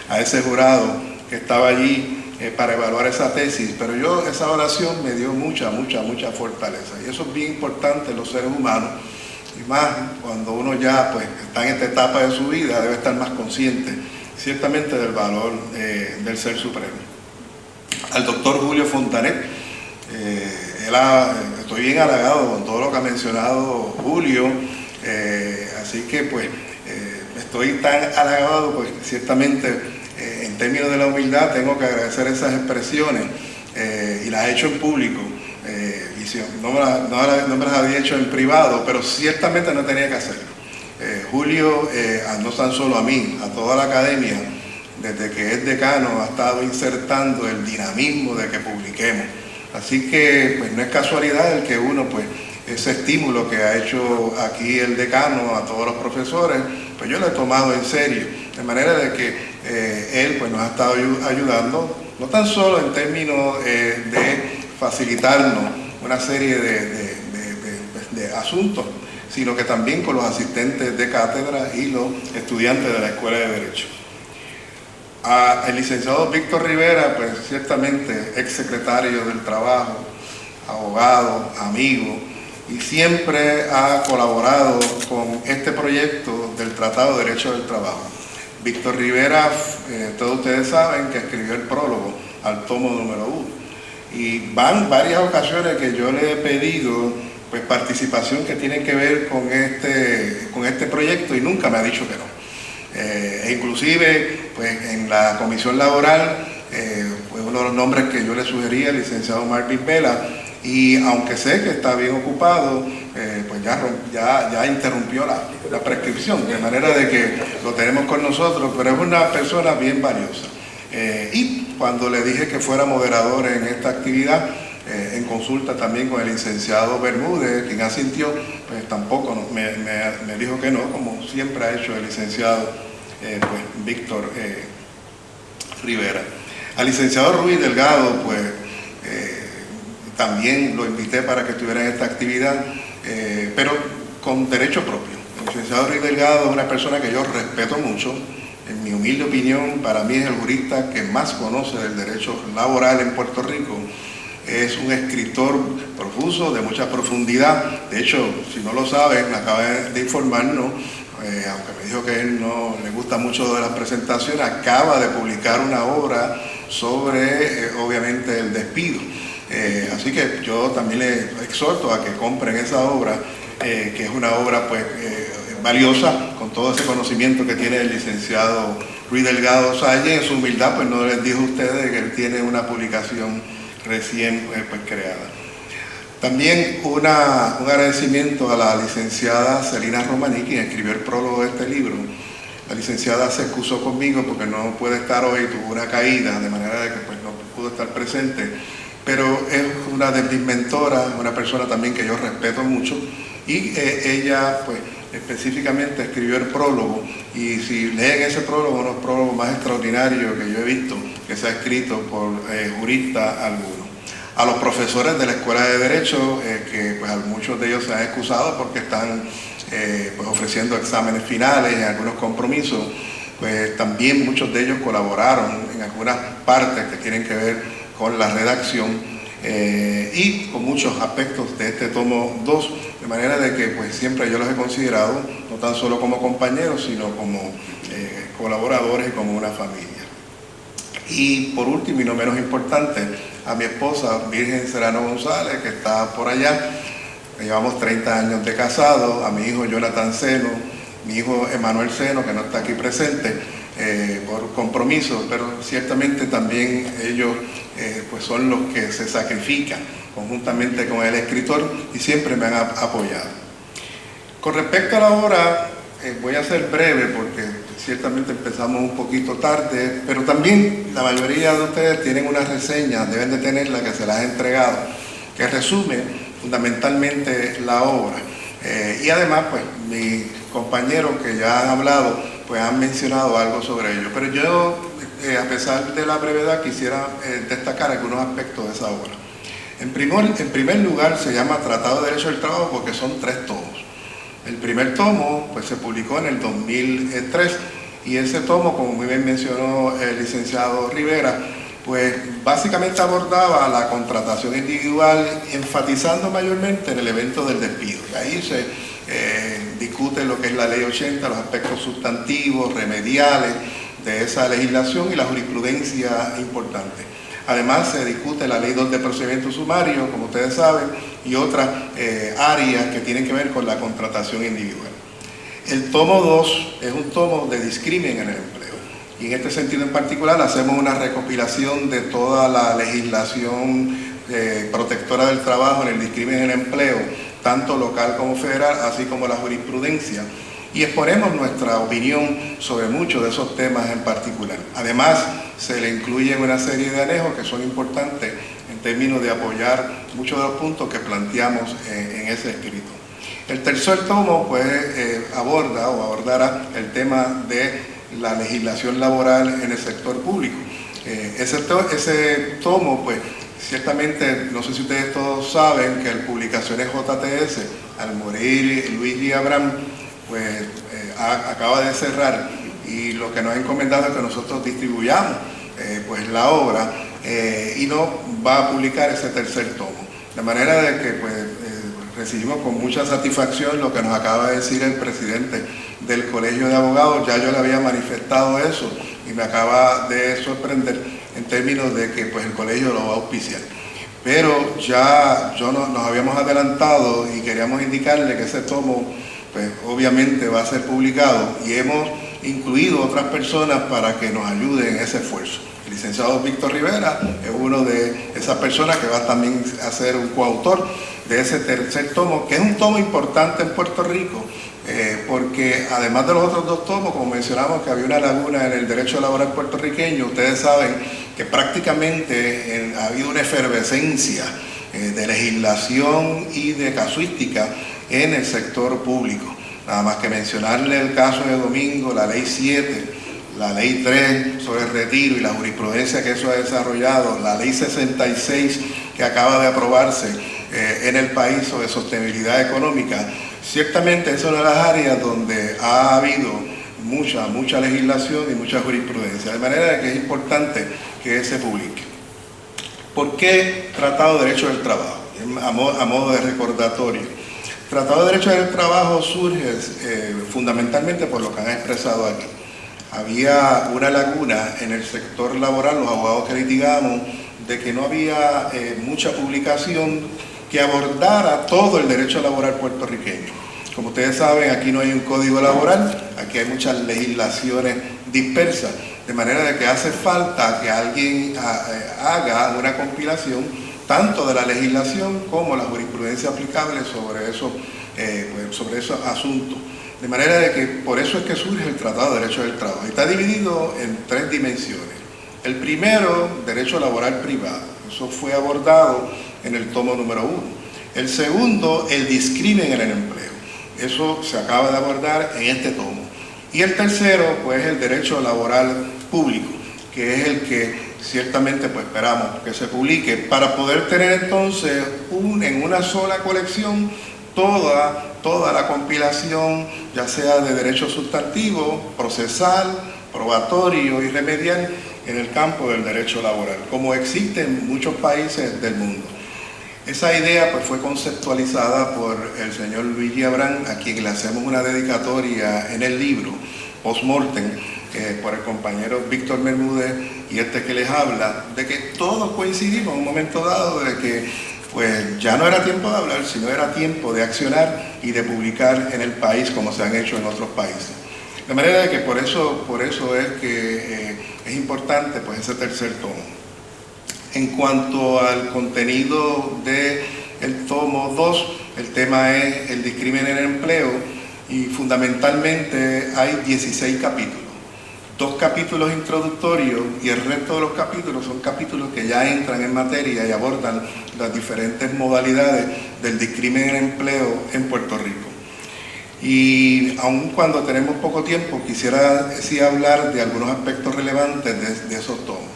a ese jurado que estaba allí para evaluar esa tesis. Pero esa oración me dio mucha fortaleza, y eso es bien importante en los seres humanos, y más cuando uno ya pues está en esta etapa de su vida, debe estar más consciente ciertamente del valor del Ser Supremo. Al doctor Julio Fontanet, estoy bien halagado con todo lo que ha mencionado Julio, así que pues estoy tan halagado, pues ciertamente en términos de la humildad tengo que agradecer esas expresiones, y las he hecho en público, y si no me las había hecho en privado, pero ciertamente no tenía que hacerlo. Julio, no tan solo a mí, a toda la academia, desde que es decano, ha estado insertando el dinamismo de que publiquemos. Así que pues no es casualidad el que uno, pues ese estímulo que ha hecho aquí el decano a todos los profesores, pues yo lo he tomado en serio, de manera de que él pues nos ha estado ayudando, no tan solo en términos de facilitarnos una serie de asuntos, sino que también con los asistentes de cátedra y los estudiantes de la Escuela de Derecho. El licenciado Víctor Rivera, pues ciertamente ex secretario del Trabajo, abogado, amigo, y siempre ha colaborado con este proyecto del Tratado de Derecho del Trabajo. Víctor Rivera, todos ustedes saben que escribió el prólogo al tomo número 1. Y van varias ocasiones que yo le he pedido pues, participación que tiene que ver con este proyecto y nunca me ha dicho que no. Inclusive pues, en la comisión laboral, pues uno de los nombres que yo le sugería, el licenciado Marvin Vela, y aunque sé que está bien ocupado, pues ya interrumpió la prescripción, de manera de que lo tenemos con nosotros, pero es una persona bien valiosa. Y cuando le dije que fuera moderador en esta actividad, en consulta también con el licenciado Bermúdez, quien asintió, pues tampoco me dijo que no, como siempre ha hecho el licenciado pues, Víctor Rivera. Al licenciado Ruiz Delgado, pues también lo invité para que estuviera en esta actividad, pero con derecho propio. El licenciado Ruiz Delgado es una persona que yo respeto mucho. En mi humilde opinión, para mí es el jurista que más conoce del derecho laboral en Puerto Rico. Es un escritor profuso, de mucha profundidad. De hecho, si no lo saben, me acaba de informarnos, aunque me dijo que él no le gusta mucho de las presentaciones, acaba de publicar una obra sobre, obviamente, el despido. Así que yo también le exhorto a que compren esa obra, que es una obra pues valiosa, con todo ese conocimiento que tiene el licenciado Ruiz Delgado Salle. En su humildad, pues no les dijo a ustedes que él tiene una publicación recién pues, creada. También un agradecimiento a la licenciada Celina Romaní, quien escribió el prólogo de este libro. La licenciada se excusó conmigo porque no puede estar hoy, tuvo una caída, de manera de que pues, no pudo estar presente, pero es una de mis mentoras, una persona también que yo respeto mucho, y ella pues específicamente escribió el prólogo, y si leen ese prólogo, unos prólogos más extraordinarios que yo he visto que se ha escrito por juristas algunos. A los profesores de la Escuela de Derecho, que pues muchos de ellos se han excusado porque están pues, ofreciendo exámenes finales y algunos compromisos, pues también muchos de ellos colaboraron en algunas partes que tienen que ver con la redacción y con muchos aspectos de este tomo 2, de manera de que pues siempre yo los he considerado no tan solo como compañeros, sino como colaboradores y como una familia. Y por último y no menos importante, a mi esposa Virgen Serrano González, que está por allá. Llevamos 30 años de casado, a mi hijo Jonathan Seno, mi hijo Emanuel Seno, que no está aquí presente por compromiso, pero ciertamente también ellos pues son los que se sacrifican conjuntamente con el escritor y siempre me han apoyado. Con respecto a la obra, voy a ser breve porque ciertamente empezamos un poquito tarde, pero también la mayoría de ustedes tienen una reseña, deben de tenerla, que se las he entregado, que resume fundamentalmente la obra. Y además, pues, mis compañeros que ya han hablado, pues han mencionado algo sobre ello. Pero yo, a pesar de la brevedad, quisiera destacar algunos aspectos de esa obra. En primer lugar, se llama Tratado de Derecho del Trabajo porque son 3 tomos. El primer tomo, pues, se publicó en el 2003, y ese tomo, como muy bien mencionó el licenciado Rivera, pues básicamente abordaba la contratación individual, enfatizando mayormente en el evento del despido. Y ahí se discute lo que es la Ley 80, los aspectos sustantivos, remediales de esa legislación y la jurisprudencia importante. Además, se discute la Ley 2 de Procedimiento Sumario, como ustedes saben, y otras áreas que tienen que ver con la contratación individual. El tomo 2 es un tomo de discrimen en el empleo. Y en este sentido en particular hacemos una recopilación de toda la legislación protectora del trabajo en el discrimen en el empleo, tanto local como federal, así como la jurisprudencia, y exponemos nuestra opinión sobre muchos de esos temas en particular. Además, se le incluyen una serie de anejos que son importantes en términos de apoyar muchos de los puntos que planteamos en ese escrito. El tercer tomo pues abordará el tema de la legislación laboral en el sector público. Ese tomo, pues, ciertamente, no sé si ustedes todos saben que el Publicaciones JTS, al morir Luis y Abraham, pues, acaba de cerrar, y lo que nos ha encomendado es que nosotros distribuyamos pues, la obra, y no va a publicar ese tercer tomo. De manera de que pues, recibimos con mucha satisfacción lo que nos acaba de decir el presidente del Colegio de Abogados. Ya yo le había manifestado eso y me acaba de sorprender en términos de que pues, el colegio lo va a auspiciar. Pero ya nos habíamos adelantado y queríamos indicarle que ese tomo pues, obviamente va a ser publicado y hemos incluido otras personas para que nos ayuden en ese esfuerzo. El licenciado Víctor Rivera es uno de esas personas que va también a ser un coautor de ese tercer tomo, que es un tomo importante en Puerto Rico, porque además de los otros dos tomos, como mencionamos que había una laguna en el derecho laboral puertorriqueño, ustedes saben que prácticamente ha habido una efervescencia de legislación y de casuística en el sector público. Nada más que mencionarle el caso de Domingo, la ley 7, la ley 3 sobre el retiro y la jurisprudencia que eso ha desarrollado, la ley 66 que acaba de aprobarse en el país sobre sostenibilidad económica. Ciertamente es una de las áreas donde ha habido mucha legislación y mucha jurisprudencia, de manera que es importante que se publique. ¿Por qué Tratado de Derecho del Trabajo? A modo de recordatorio. El Tratado de Derecho del Trabajo surge fundamentalmente por lo que han expresado aquí. Había una laguna en el sector laboral, los abogados que litigamos, de que no había mucha publicación que abordara todo el derecho laboral puertorriqueño. Como ustedes saben, aquí no hay un código laboral, aquí hay muchas legislaciones dispersas, de manera de que hace falta que alguien haga una compilación tanto de la legislación como la jurisprudencia aplicable sobre esos asuntos. De manera de que por eso es que surge el Tratado de Derecho del Trabajo. Está dividido en 3 dimensiones. El primero, derecho laboral privado. Eso fue abordado en el tomo número 1. El segundo, el discrimen en el empleo. Eso se acaba de abordar en este tomo. Y el tercero, pues, el derecho laboral público, que es el que ciertamente pues, esperamos que se publique para poder tener entonces en una sola colección toda la compilación, ya sea de derecho sustantivo, procesal, probatorio y remedial en el campo del derecho laboral, como existe en muchos países del mundo. Esa idea pues, fue conceptualizada por el señor Luigi Abrán, a quien le hacemos una dedicatoria en el libro, post-mortem, por el compañero Víctor Bermúdez y este que les habla, de que todos coincidimos en un momento dado de que pues ya no era tiempo de hablar, sino era tiempo de accionar y de publicar en el país como se han hecho en otros países. De manera de que por eso es que es importante pues, ese tercer tomo. En cuanto al contenido del tomo 2, el tema es el discrimen en el empleo y fundamentalmente hay 16 capítulos. 2 capítulos introductorios y el resto de los capítulos son capítulos que ya entran en materia y abordan las diferentes modalidades del discrimen en el empleo en Puerto Rico. Y aun cuando tenemos poco tiempo, quisiera sí hablar de algunos aspectos relevantes de esos tomos,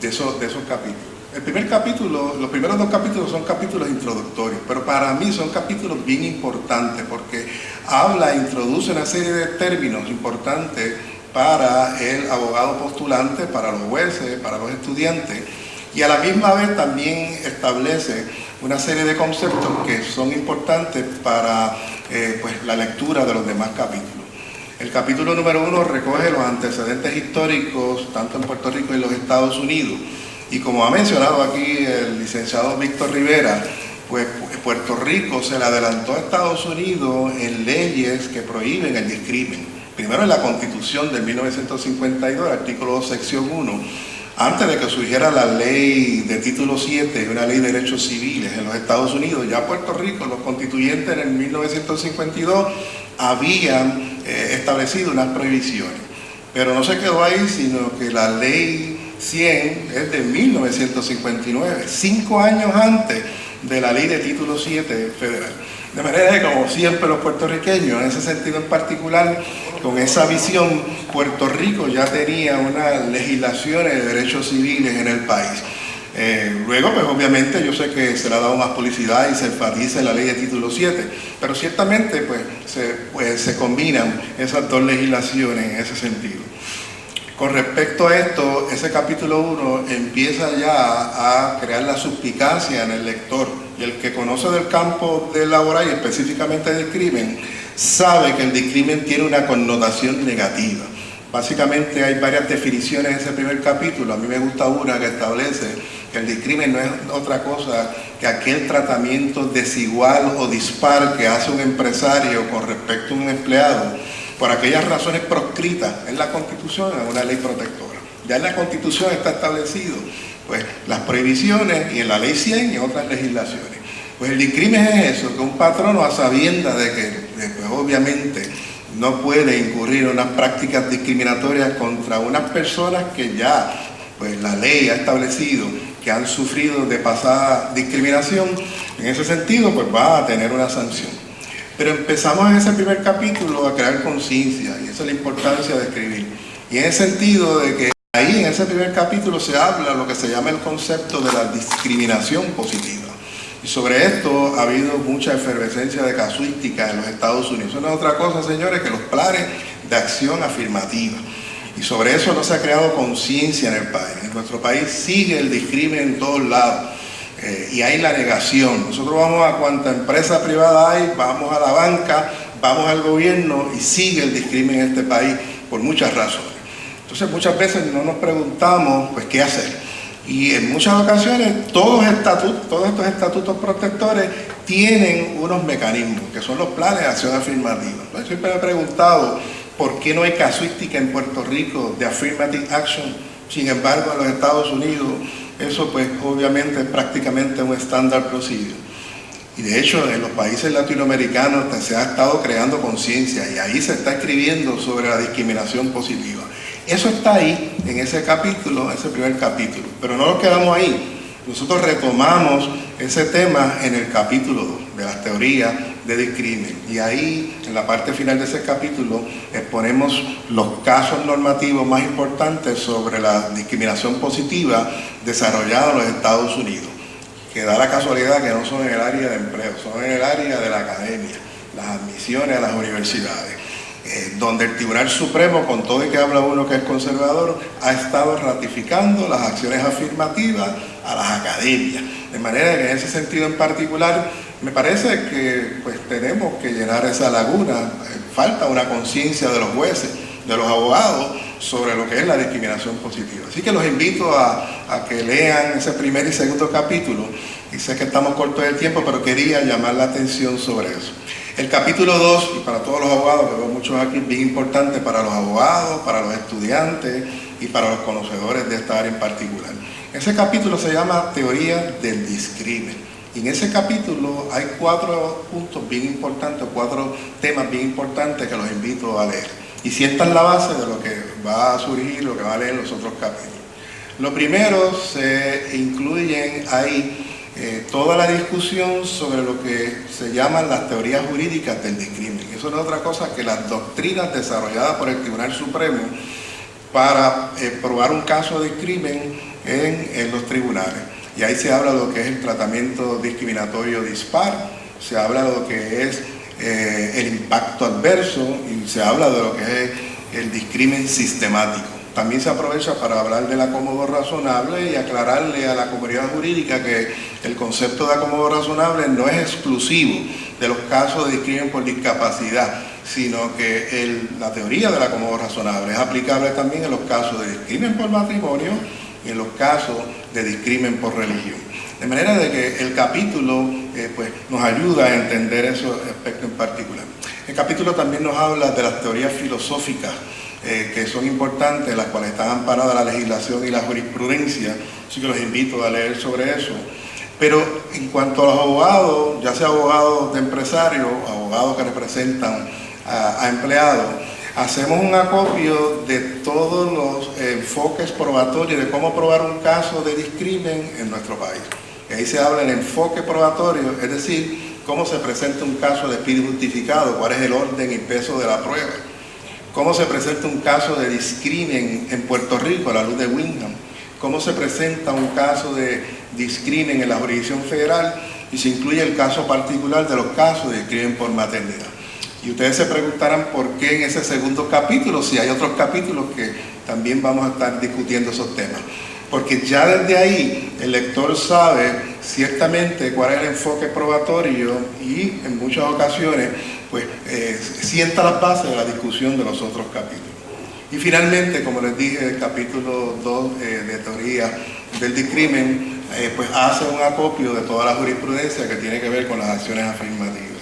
de esos capítulos. Los primeros 2 capítulos son capítulos introductorios, pero para mí son capítulos bien importantes porque introduce una serie de términos importantes para el abogado postulante, para los jueces, para los estudiantes, y a la misma vez también establece una serie de conceptos que son importantes para pues, la lectura de los demás capítulos. El capítulo número 1 recoge los antecedentes históricos, tanto en Puerto Rico y en los Estados Unidos, y como ha mencionado aquí el licenciado Víctor Rivera, pues Puerto Rico se le adelantó a Estados Unidos en leyes que prohíben el discrimen. Primero en la Constitución de 1952, artículo 2, sección 1, antes de que surgiera la ley de título 7 y una ley de derechos civiles en los Estados Unidos, ya Puerto Rico, los constituyentes en el 1952 habían establecido unas prohibiciones. Pero no se quedó ahí, sino que la ley 100 es de 1959, 5 años antes de la ley de título 7 federal. De manera que, como siempre los puertorriqueños, en ese sentido en particular, con esa visión, Puerto Rico ya tenía unas legislaciones de derechos civiles en el país. Luego, pues obviamente, yo sé que se le ha dado más publicidad y se enfatiza en la ley de título 7, pero ciertamente pues, se combinan esas 2 legislaciones en ese sentido. Con respecto a esto, ese capítulo 1 empieza ya a crear la suspicacia en el lector y el que conoce del campo del laboral y específicamente del crimen, sabe que el discrimen tiene una connotación negativa. Básicamente hay varias definiciones en ese primer capítulo. A mí me gusta una que establece que el discrimen no es otra cosa que aquel tratamiento desigual o dispar que hace un empresario con respecto a un empleado por aquellas razones proscritas en la Constitución, en una ley protectora. Ya en la Constitución está establecido pues, las prohibiciones y en la Ley 100 y en otras legislaciones. Pues el discrimen es eso, que un patrono a sabiendas de que pues, obviamente no puede incurrir en unas prácticas discriminatorias contra unas personas que ya pues, la ley ha establecido que han sufrido de pasada discriminación, en ese sentido pues va a tener una sanción. Pero empezamos en ese primer capítulo a crear conciencia, y esa es la importancia de escribir. Y en el sentido de que ahí en ese primer capítulo se habla lo que se llama el concepto de la discriminación positiva. Y sobre esto ha habido mucha efervescencia de casuística en los Estados Unidos. Eso no es otra cosa, señores, que los planes de acción afirmativa. Y sobre eso no se ha creado conciencia en el país. En nuestro país sigue el discrimen en todos lados. Y hay la negación. Nosotros vamos a cuanta empresa privada hay, vamos a la banca, vamos al gobierno y sigue el discrimen en este país por muchas razones. Entonces muchas veces no nos preguntamos pues qué hacer. Y en muchas ocasiones todos estos estatutos protectores tienen unos mecanismos que son los planes de acción afirmativa. Yo siempre me he preguntado por qué no hay casuística en Puerto Rico de affirmative action. Sin embargo, en los Estados Unidos eso pues obviamente es prácticamente un standard procedure. Y de hecho en los países latinoamericanos se ha estado creando conciencia y ahí se está escribiendo sobre la discriminación positiva. Eso está ahí en ese capítulo, ese primer capítulo, pero no nos quedamos ahí. Nosotros retomamos ese tema en el capítulo 2 de las teorías de discrimen y ahí en la parte final de ese capítulo exponemos los casos normativos más importantes sobre la discriminación positiva desarrollada en los Estados Unidos, que da la casualidad que no son en el área de empleo, son en el área de la academia, las admisiones a las universidades. Donde el Tribunal Supremo, con todo y que habla uno que es conservador, ha estado ratificando las acciones afirmativas a las academias. De manera que en ese sentido en particular, me parece que pues, tenemos que llenar esa laguna. Falta una conciencia de los jueces, de los abogados, sobre lo que es la discriminación positiva. Así que los invito a que lean ese primer y segundo capítulo. Y sé que estamos cortos de tiempo, pero quería llamar la atención sobre eso. El capítulo 2, y para todos los abogados, que veo muchos aquí, es bien importante para los abogados, para los estudiantes y para los conocedores de esta área en particular. Ese capítulo se llama Teoría del Discrimen. Y en ese capítulo hay 4 puntos bien importantes, 4 temas bien importantes que los invito a leer. Y sientan la base de lo que va a surgir, lo que va a leer en los otros capítulos. Lo primero, se incluyen ahí toda la discusión sobre lo que se llaman las teorías jurídicas del discrimen. Eso no es otra cosa que las doctrinas desarrolladas por el Tribunal Supremo para probar un caso de discrimen en los tribunales. Y ahí se habla de lo que es el tratamiento discriminatorio dispar, se habla de lo que es el impacto adverso y se habla de lo que es el discrimen sistemático. También se aprovecha para hablar del acomodo razonable y aclararle a la comunidad jurídica que el concepto de acomodo razonable no es exclusivo de los casos de discrimen por discapacidad, sino que la teoría del acomodo razonable es aplicable también en los casos de discrimen por matrimonio y en los casos de discrimen por religión. De manera de que el capítulo pues, nos ayuda a entender esos aspectos en particular. El capítulo también nos habla de las teorías filosóficas que son importantes, las cuales están amparadas la legislación y la jurisprudencia, así que los invito a leer sobre eso. Pero en cuanto a los abogados, ya sea abogados de empresarios, abogados que representan a empleados, hacemos un acopio de todos los enfoques probatorios de cómo probar un caso de discrimen en nuestro país. Y ahí se habla del enfoque probatorio, es decir, cómo se presenta un caso de despido justificado, cuál es el orden y peso de la prueba. Cómo se presenta un caso de discrimen en Puerto Rico a la luz de Wyndham. Cómo se presenta un caso de discrimen en la jurisdicción federal y se incluye el caso particular de los casos de discrimen por maternidad. Y ustedes se preguntarán por qué en ese segundo capítulo, si hay otros capítulos que también vamos a estar discutiendo esos temas. porque ya desde ahí el lector sabe ciertamente cuál es el enfoque probatorio y en muchas ocasiones pues sienta las bases de la discusión de los otros capítulos. Y finalmente, como les dije, el capítulo 2 de teoría del discrimen pues hace un acopio de toda la jurisprudencia que tiene que ver con las acciones afirmativas.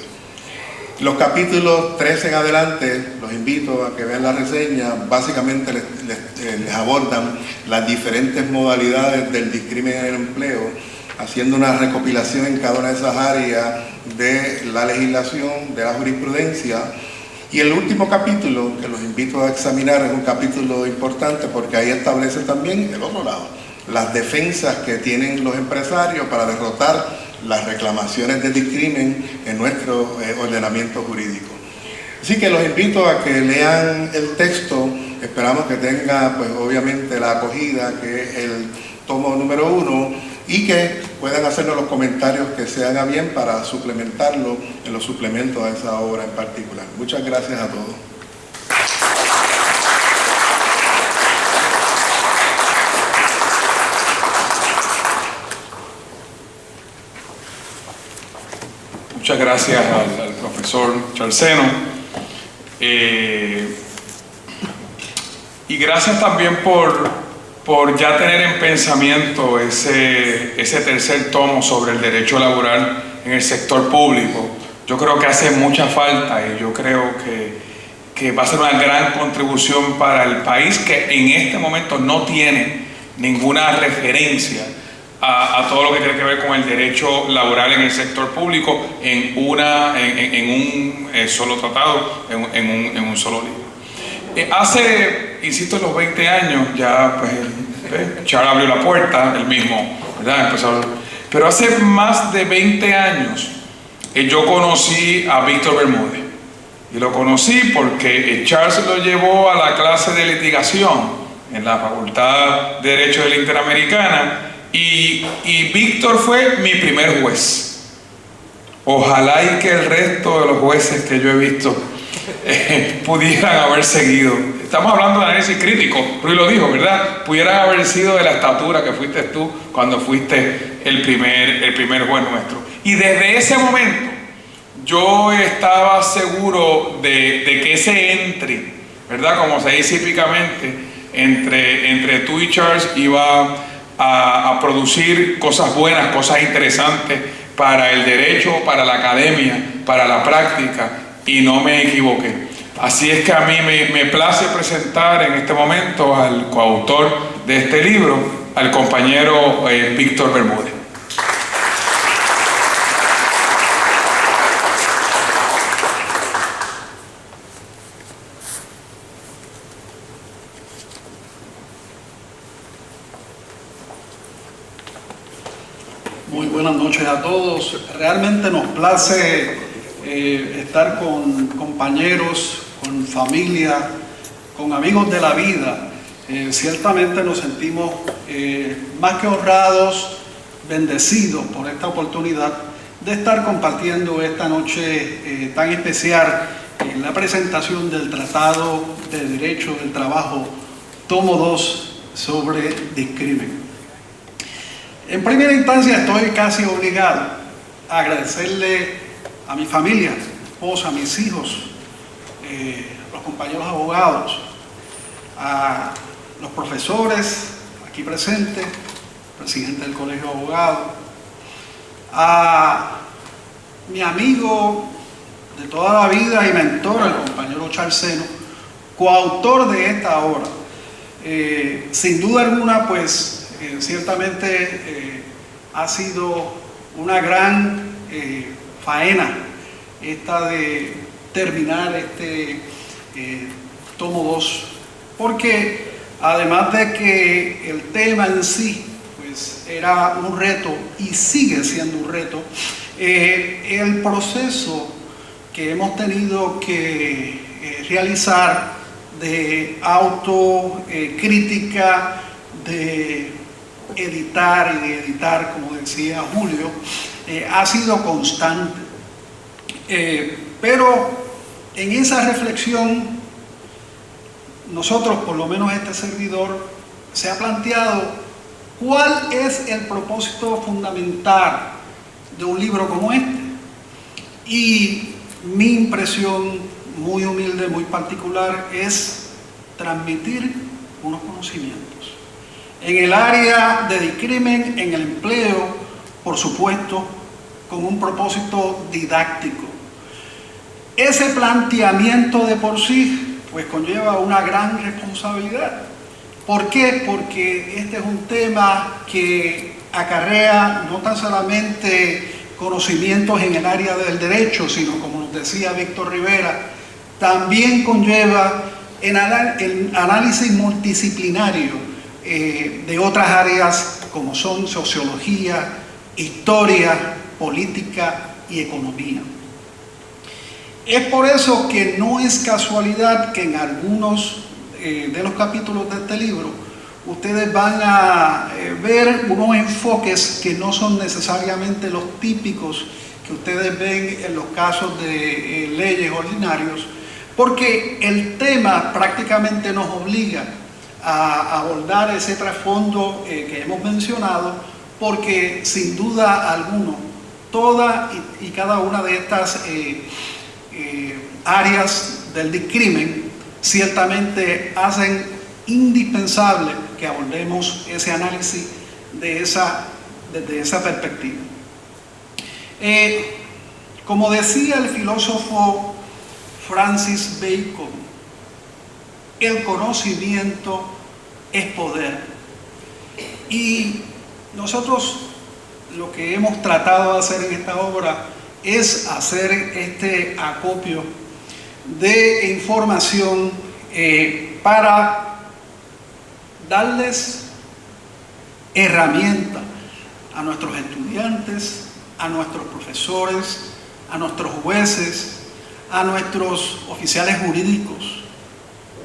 Los capítulos 13 en adelante, los invito a que vean la reseña, básicamente les abordan las diferentes modalidades del discrimen en el empleo, haciendo una recopilación en cada una de esas áreas de la legislación, de la jurisprudencia. Y el último capítulo, que los invito a examinar, es un capítulo importante porque ahí establece también el otro lado, las defensas que tienen los empresarios para derrotar las reclamaciones de discrimen en nuestro ordenamiento jurídico. Así que los invito a que lean el texto, esperamos que tenga pues obviamente la acogida que es el tomo número 1 y que puedan hacernos los comentarios que se haga bien para suplementarlo en los suplementos a esa obra en particular. Muchas gracias a todos. Muchas gracias al profesor Charles Seno. Y gracias también por ya tener en pensamiento ese tercer tomo sobre el derecho laboral en el sector público. Yo creo que hace mucha falta y yo creo que va a ser una gran contribución para el país que en este momento no tiene ninguna referencia a todo lo que tiene que ver con el derecho laboral en el sector público en un solo tratado, en un solo libro. Hace, insisto, en los 20 años, ya pues Charles abrió la puerta, él mismo, ¿verdad? Pero hace más de 20 años yo conocí a Víctor Bermúdez. Y lo conocí porque Charles lo llevó a la clase de litigación en la Facultad de Derecho de la Interamericana. Y Víctor fue mi primer juez. Ojalá y que el resto de los jueces que yo he visto pudieran haber seguido. Estamos hablando de análisis crítico, Ruy lo dijo, ¿verdad? Pudieran haber sido de la estatura que fuiste tú cuando fuiste el primer juez nuestro. Y desde ese momento yo estaba seguro de que ese entry, ¿verdad? Como se dice típicamente, entre tú y Charles iba a producir cosas buenas, cosas interesantes para el derecho, para la academia, para la práctica, y no me equivoqué. Así es que a mí me place presentar en este momento al coautor de este libro, al compañero Víctor Bermúdez. Muy buenas noches a todos. Realmente nos place estar con compañeros, con familia, con amigos de la vida. Ciertamente nos sentimos más que honrados, bendecidos por esta oportunidad de estar compartiendo esta noche tan especial en la presentación del Tratado de Derecho del Trabajo, tomo 2, sobre discrimen. En primera instancia estoy casi obligado a agradecerle a mi familia, a mi esposa, a mis hijos, a los compañeros abogados, a los profesores aquí presentes, presidente del Colegio de Abogados, a mi amigo de toda la vida y mentor, el compañero Charles Seno, coautor de esta obra. Sin duda alguna, pues, ciertamente ha sido una gran faena esta de terminar este tomo 2, porque además de que el tema en sí pues era un reto y sigue siendo un reto, el proceso que hemos tenido que realizar de autocrítica, de editar y de editar, como decía Julio, ha sido constante. Pero en esa reflexión, nosotros, por lo menos este servidor, se ha planteado ¿Cuál es el propósito fundamental de un libro como este? Y mi impresión muy humilde, muy particular, es transmitir unos conocimientos. En el área de discrimen, en el empleo, por supuesto, con un propósito didáctico. Ese planteamiento de por sí, pues conlleva una gran responsabilidad. ¿Por qué? Porque este es un tema que acarrea no tan solamente conocimientos en el área del derecho, sino, como nos decía Víctor Rivera, también conlleva el análisis multidisciplinario de otras áreas como son sociología, historia, política y economía. Es por eso que no es casualidad que en algunos de los capítulos de este libro ustedes van a ver unos enfoques que no son necesariamente los típicos que ustedes ven en los casos de leyes ordinarios, porque el tema prácticamente nos obliga a abordar ese trasfondo que hemos mencionado, porque sin duda alguna, toda y cada una de estas áreas del discrimen ciertamente hacen indispensable que abordemos ese análisis desde esa perspectiva. Como decía el filósofo Francis Bacon, el conocimiento es poder. Y nosotros lo que hemos tratado de hacer en esta obra es hacer este acopio de información para darles herramientas a nuestros estudiantes, a nuestros profesores, a nuestros jueces, a nuestros oficiales jurídicos,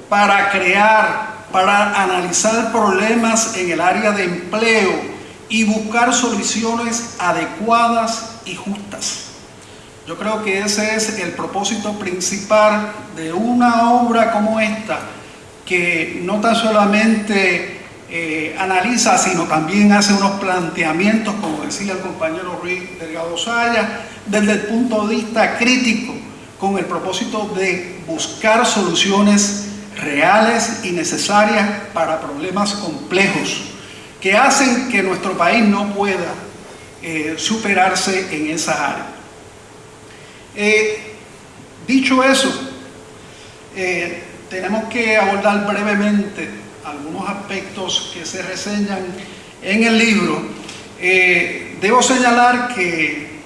para analizar problemas en el área de empleo y buscar soluciones adecuadas y justas. Yo creo que ese es el propósito principal de una obra como esta, que no tan solamente analiza, sino también hace unos planteamientos, como decía el compañero Ruiz Delgado Saya, desde el punto de vista crítico, con el propósito de buscar soluciones reales y necesarias para problemas complejos que hacen que nuestro país no pueda superarse en esa área. Dicho eso, tenemos que abordar brevemente algunos aspectos que se reseñan en el libro. Debo señalar que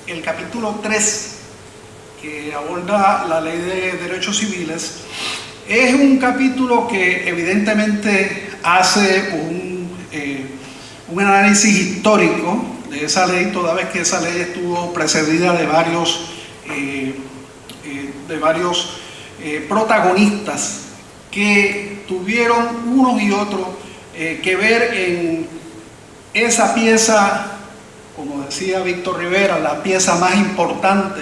el capítulo 3, que aborda la Ley de Derechos Civiles, es un capítulo que evidentemente hace un análisis histórico de esa ley, toda vez que esa ley estuvo precedida de varios protagonistas que tuvieron unos y otros que ver en esa pieza, como decía Víctor Rivera, la pieza más importante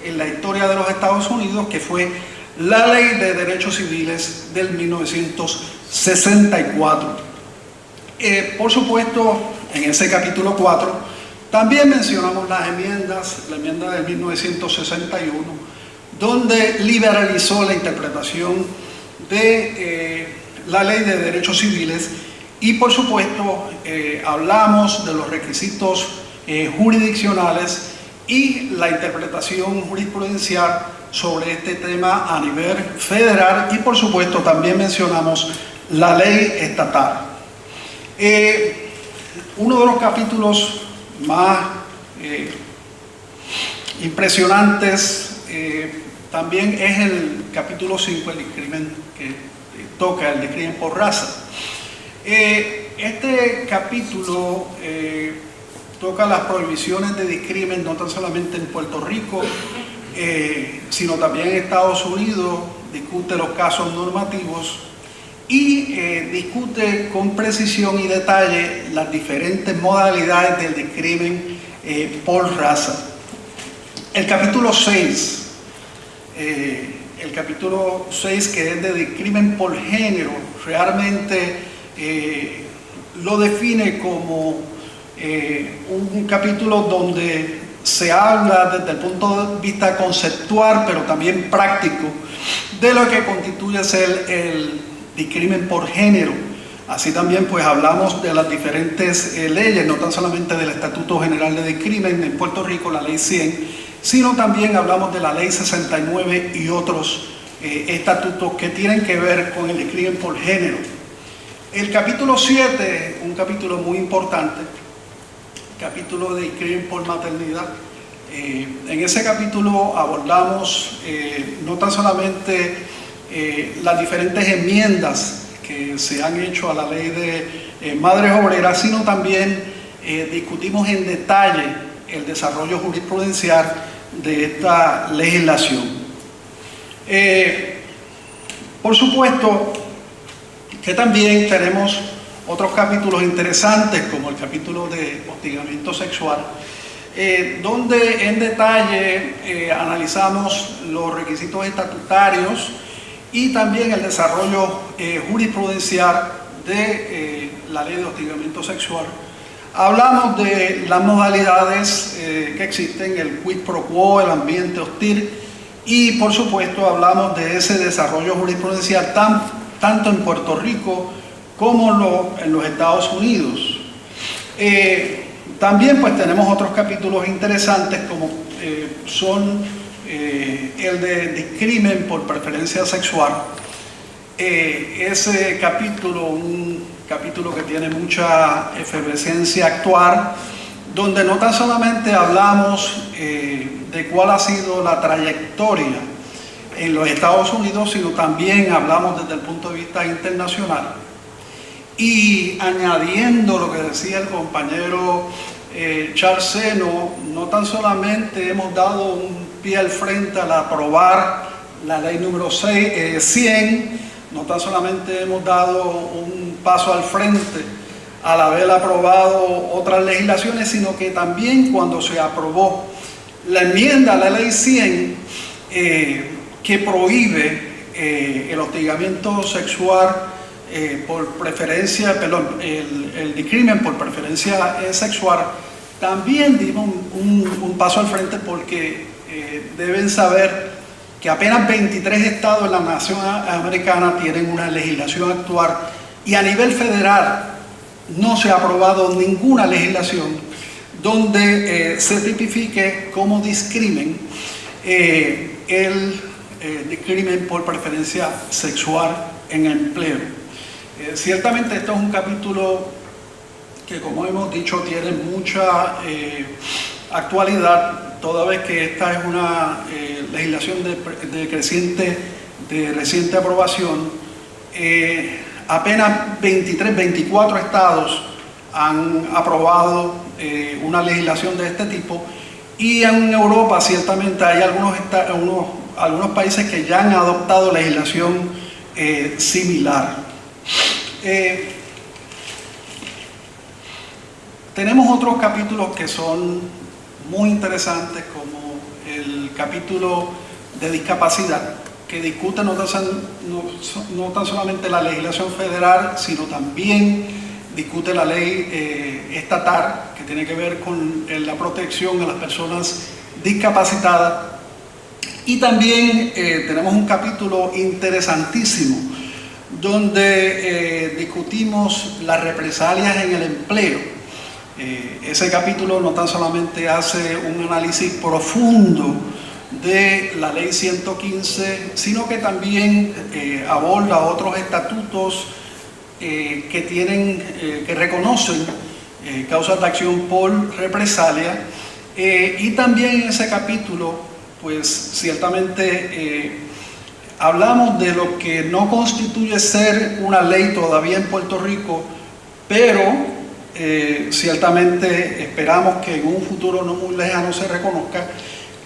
en la historia de los Estados Unidos, que fue la Ley de Derechos Civiles del 1964. Por supuesto, en ese capítulo 4 también mencionamos las enmiendas, la enmienda de 1961, donde liberalizó la interpretación de la Ley de Derechos Civiles, y por supuesto hablamos de los requisitos jurisdiccionales y la interpretación jurisprudencial sobre este tema a nivel federal, y por supuesto también mencionamos la ley estatal. Uno de los capítulos más impresionantes también es el capítulo 5, el discrimen, que toca el discrimen por raza. Este capítulo toca las prohibiciones de discrimen no tan solamente en Puerto Rico, sino también en Estados Unidos, discute los casos normativos y discute con precisión y detalle las diferentes modalidades del discrimen por raza. El capítulo 6, que es de discrimen por género, realmente lo define como un capítulo donde se habla desde el punto de vista conceptual, pero también práctico, de lo que constituye ser el discrimen por género. Así también pues hablamos de las diferentes leyes, no tan solamente del Estatuto General de Discrimen en Puerto Rico, la Ley 100, sino también hablamos de la Ley 69 y otros estatutos que tienen que ver con el discrimen por género. El capítulo 7, un capítulo muy importante, capítulo de discrimen por maternidad. En ese capítulo abordamos no tan solamente las diferentes enmiendas que se han hecho a la ley de madres obreras, sino también discutimos en detalle el desarrollo jurisprudencial de esta legislación. Por supuesto que también tenemos otros capítulos interesantes, como el capítulo de hostigamiento sexual, donde en detalle analizamos los requisitos estatutarios y también el desarrollo jurisprudencial de la ley de hostigamiento sexual. Hablamos de las modalidades que existen, el quid pro quo, el ambiente hostil, y por supuesto hablamos de ese desarrollo jurisprudencial tanto en Puerto Rico como en los Estados Unidos. También pues tenemos otros capítulos interesantes como son el de discrimen por preferencia sexual. Ese capítulo, un capítulo que tiene mucha efervescencia actual, donde no tan solamente hablamos de cuál ha sido la trayectoria en los Estados Unidos, sino también hablamos desde el punto de vista internacional. Y añadiendo lo que decía el compañero Charles Seno, no tan solamente hemos dado un pie al frente al aprobar la ley número 100, no tan solamente hemos dado un paso al frente al haber aprobado otras legislaciones, sino que también cuando se aprobó la enmienda a la ley 100 que prohíbe el hostigamiento sexual por preferencia, perdón, el discrimen por preferencia sexual, también dimos un paso al frente porque deben saber que apenas 23 estados en la nación americana tienen una legislación actual y a nivel federal no se ha aprobado ninguna legislación donde se tipifique como discrimen el discrimen por preferencia sexual en empleo. Ciertamente esto es un capítulo que, como hemos dicho, tiene mucha actualidad, toda vez que esta es una legislación de reciente aprobación. Apenas 24 estados han aprobado una legislación de este tipo, y en Europa ciertamente hay algunos países que ya han adoptado legislación similar. Tenemos otros capítulos que son muy interesantes, como el capítulo de discapacidad, que discute no tan solamente la legislación federal, sino también discute la ley estatal, que tiene que ver con la protección a las personas discapacitadas. Y también tenemos un capítulo interesantísimo, donde discutimos las represalias en el empleo. Ese capítulo no tan solamente hace un análisis profundo de la ley 115, sino que también aborda otros estatutos que reconocen causas de acción por represalia, y también en ese capítulo pues ciertamente hablamos de lo que no constituye ser una ley todavía en Puerto Rico, pero ciertamente esperamos que en un futuro no muy lejano se reconozca,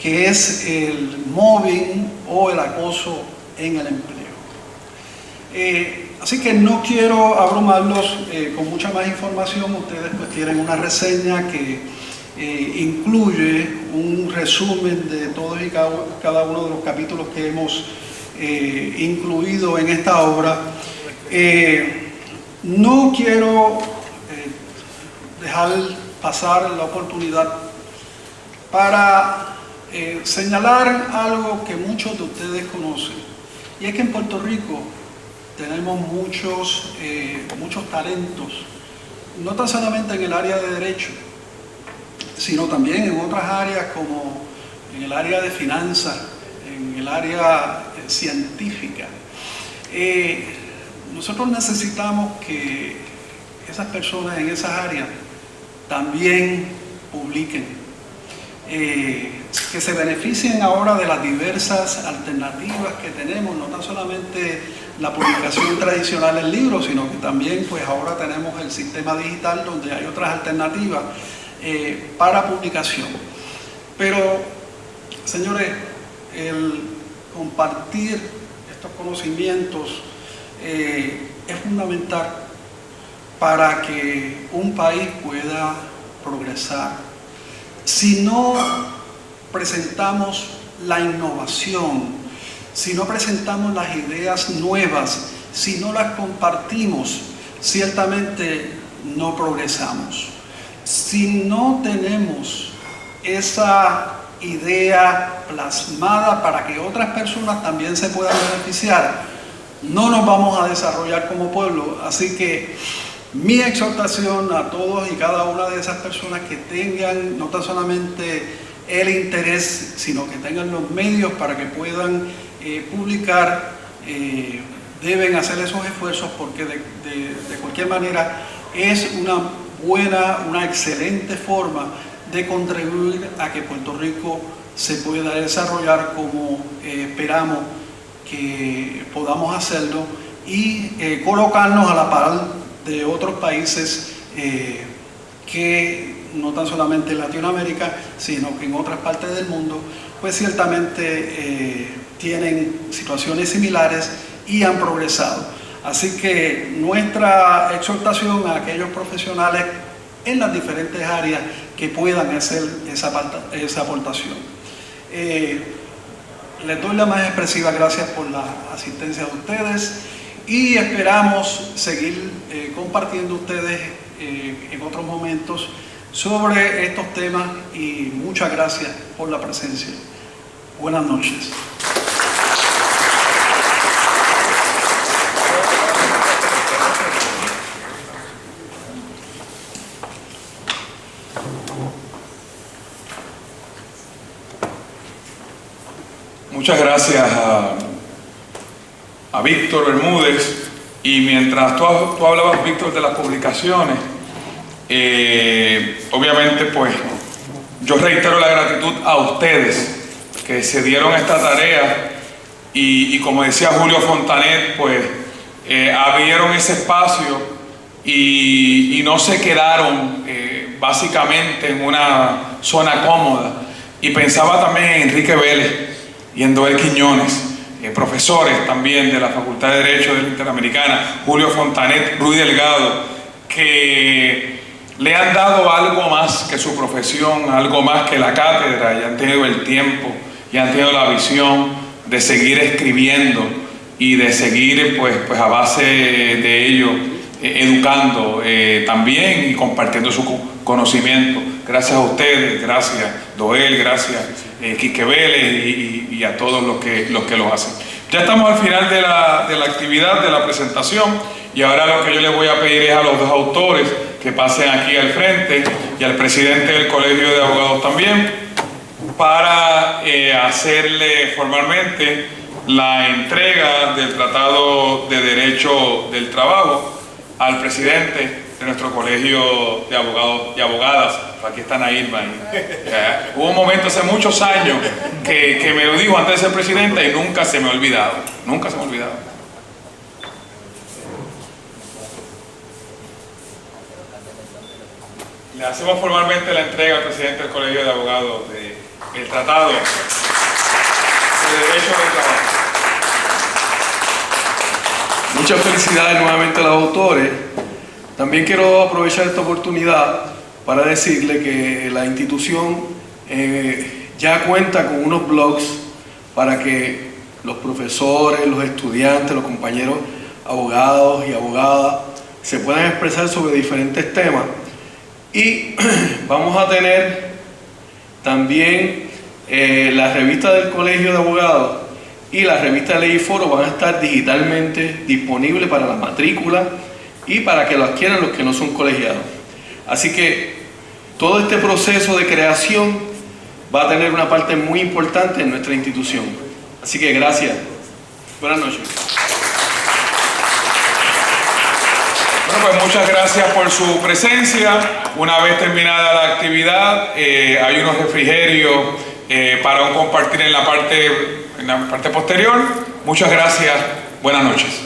que es el mobbing o el acoso en el empleo. Así que no quiero abrumarlos con mucha más información. Ustedes pues tienen una reseña que incluye un resumen de todos y cada uno de los capítulos que hemos incluido en esta obra. No quiero dejar pasar la oportunidad para señalar algo que muchos de ustedes conocen, y es que en Puerto Rico tenemos muchos talentos, no tan solamente en el área de derecho, sino también en otras áreas como en el área de finanzas, en el área científica. Nosotros necesitamos que esas personas en esas áreas también publiquen, que se beneficien ahora de las diversas alternativas que tenemos, no tan solamente la publicación tradicional en libros, sino que también pues ahora tenemos el sistema digital donde hay otras alternativas para publicación. Pero, señores, el compartir estos conocimientos es fundamental para que un país pueda progresar. Si no presentamos la innovación, si no presentamos las ideas nuevas, si no las compartimos, ciertamente no progresamos. Si no tenemos esa idea plasmada para que otras personas también se puedan beneficiar, no nos vamos a desarrollar como pueblo. Así que mi exhortación a todos y cada una de esas personas que tengan no tan solamente el interés, sino que tengan los medios para que puedan publicar, deben hacer esos esfuerzos, porque de cualquier manera es una excelente forma de contribuir a que Puerto Rico se pueda desarrollar como esperamos que podamos hacerlo, y colocarnos a la par de otros países que no tan solamente en Latinoamérica, sino que en otras partes del mundo, pues ciertamente tienen situaciones similares y han progresado. Así que nuestra exhortación a aquellos profesionales en las diferentes áreas que puedan hacer esa aportación. Les doy la más expresiva gracias por la asistencia de ustedes, y esperamos seguir compartiendo ustedes en otros momentos sobre estos temas, y muchas gracias por la presencia. Buenas noches. Muchas gracias a Víctor Bermúdez. Y mientras tú hablabas, Víctor, de las publicaciones, obviamente pues yo reitero la gratitud a ustedes que se dieron esta tarea, y como decía Julio Fontanet, pues abrieron ese espacio y no se quedaron básicamente en una zona cómoda. Y pensaba también en Enrique Vélez y en Doel Quiñones, profesores también de la Facultad de Derecho de la Interamericana, Julio Fontanet, Ruy Delgado, que le han dado algo más que su profesión, algo más que la cátedra, y han tenido el tiempo y han tenido la visión de seguir escribiendo y de seguir pues a base de ello educando también y compartiendo su conocimiento. Gracias a ustedes, gracias Doel, gracias Quique Vélez y a todos los que lo hacen. Ya estamos al final de la actividad, de la presentación, y ahora lo que yo les voy a pedir es a los dos autores que pasen aquí al frente, y al presidente del Colegio de Abogados también, para hacerle formalmente la entrega del Tratado de Derecho del Trabajo al presidente de nuestro Colegio de Abogados y Abogadas. Aquí están a Irma. Hubo un momento hace muchos años que me lo dijo antes de ser presidente, y nunca se me ha olvidado. Nunca se me ha olvidado. Le hacemos formalmente la entrega al presidente del Colegio de Abogados del Tratado de Derecho del Trabajo. Muchas felicidades nuevamente a los autores. También quiero aprovechar esta oportunidad para decirle que la institución ya cuenta con unos blogs para que los profesores, los estudiantes, los compañeros abogados y abogadas se puedan expresar sobre diferentes temas. Y vamos a tener también la revista del Colegio de Abogados y la revista de Ley y Foro van a estar digitalmente disponibles para la matrícula y para que lo adquieran los que no son colegiados. Así que todo este proceso de creación va a tener una parte muy importante en nuestra institución. Así que gracias. Buenas noches. Bueno, pues muchas gracias por su presencia. Una vez terminada la actividad, hay unos refrigerios para un compartir en la parte posterior. Muchas gracias. Buenas noches.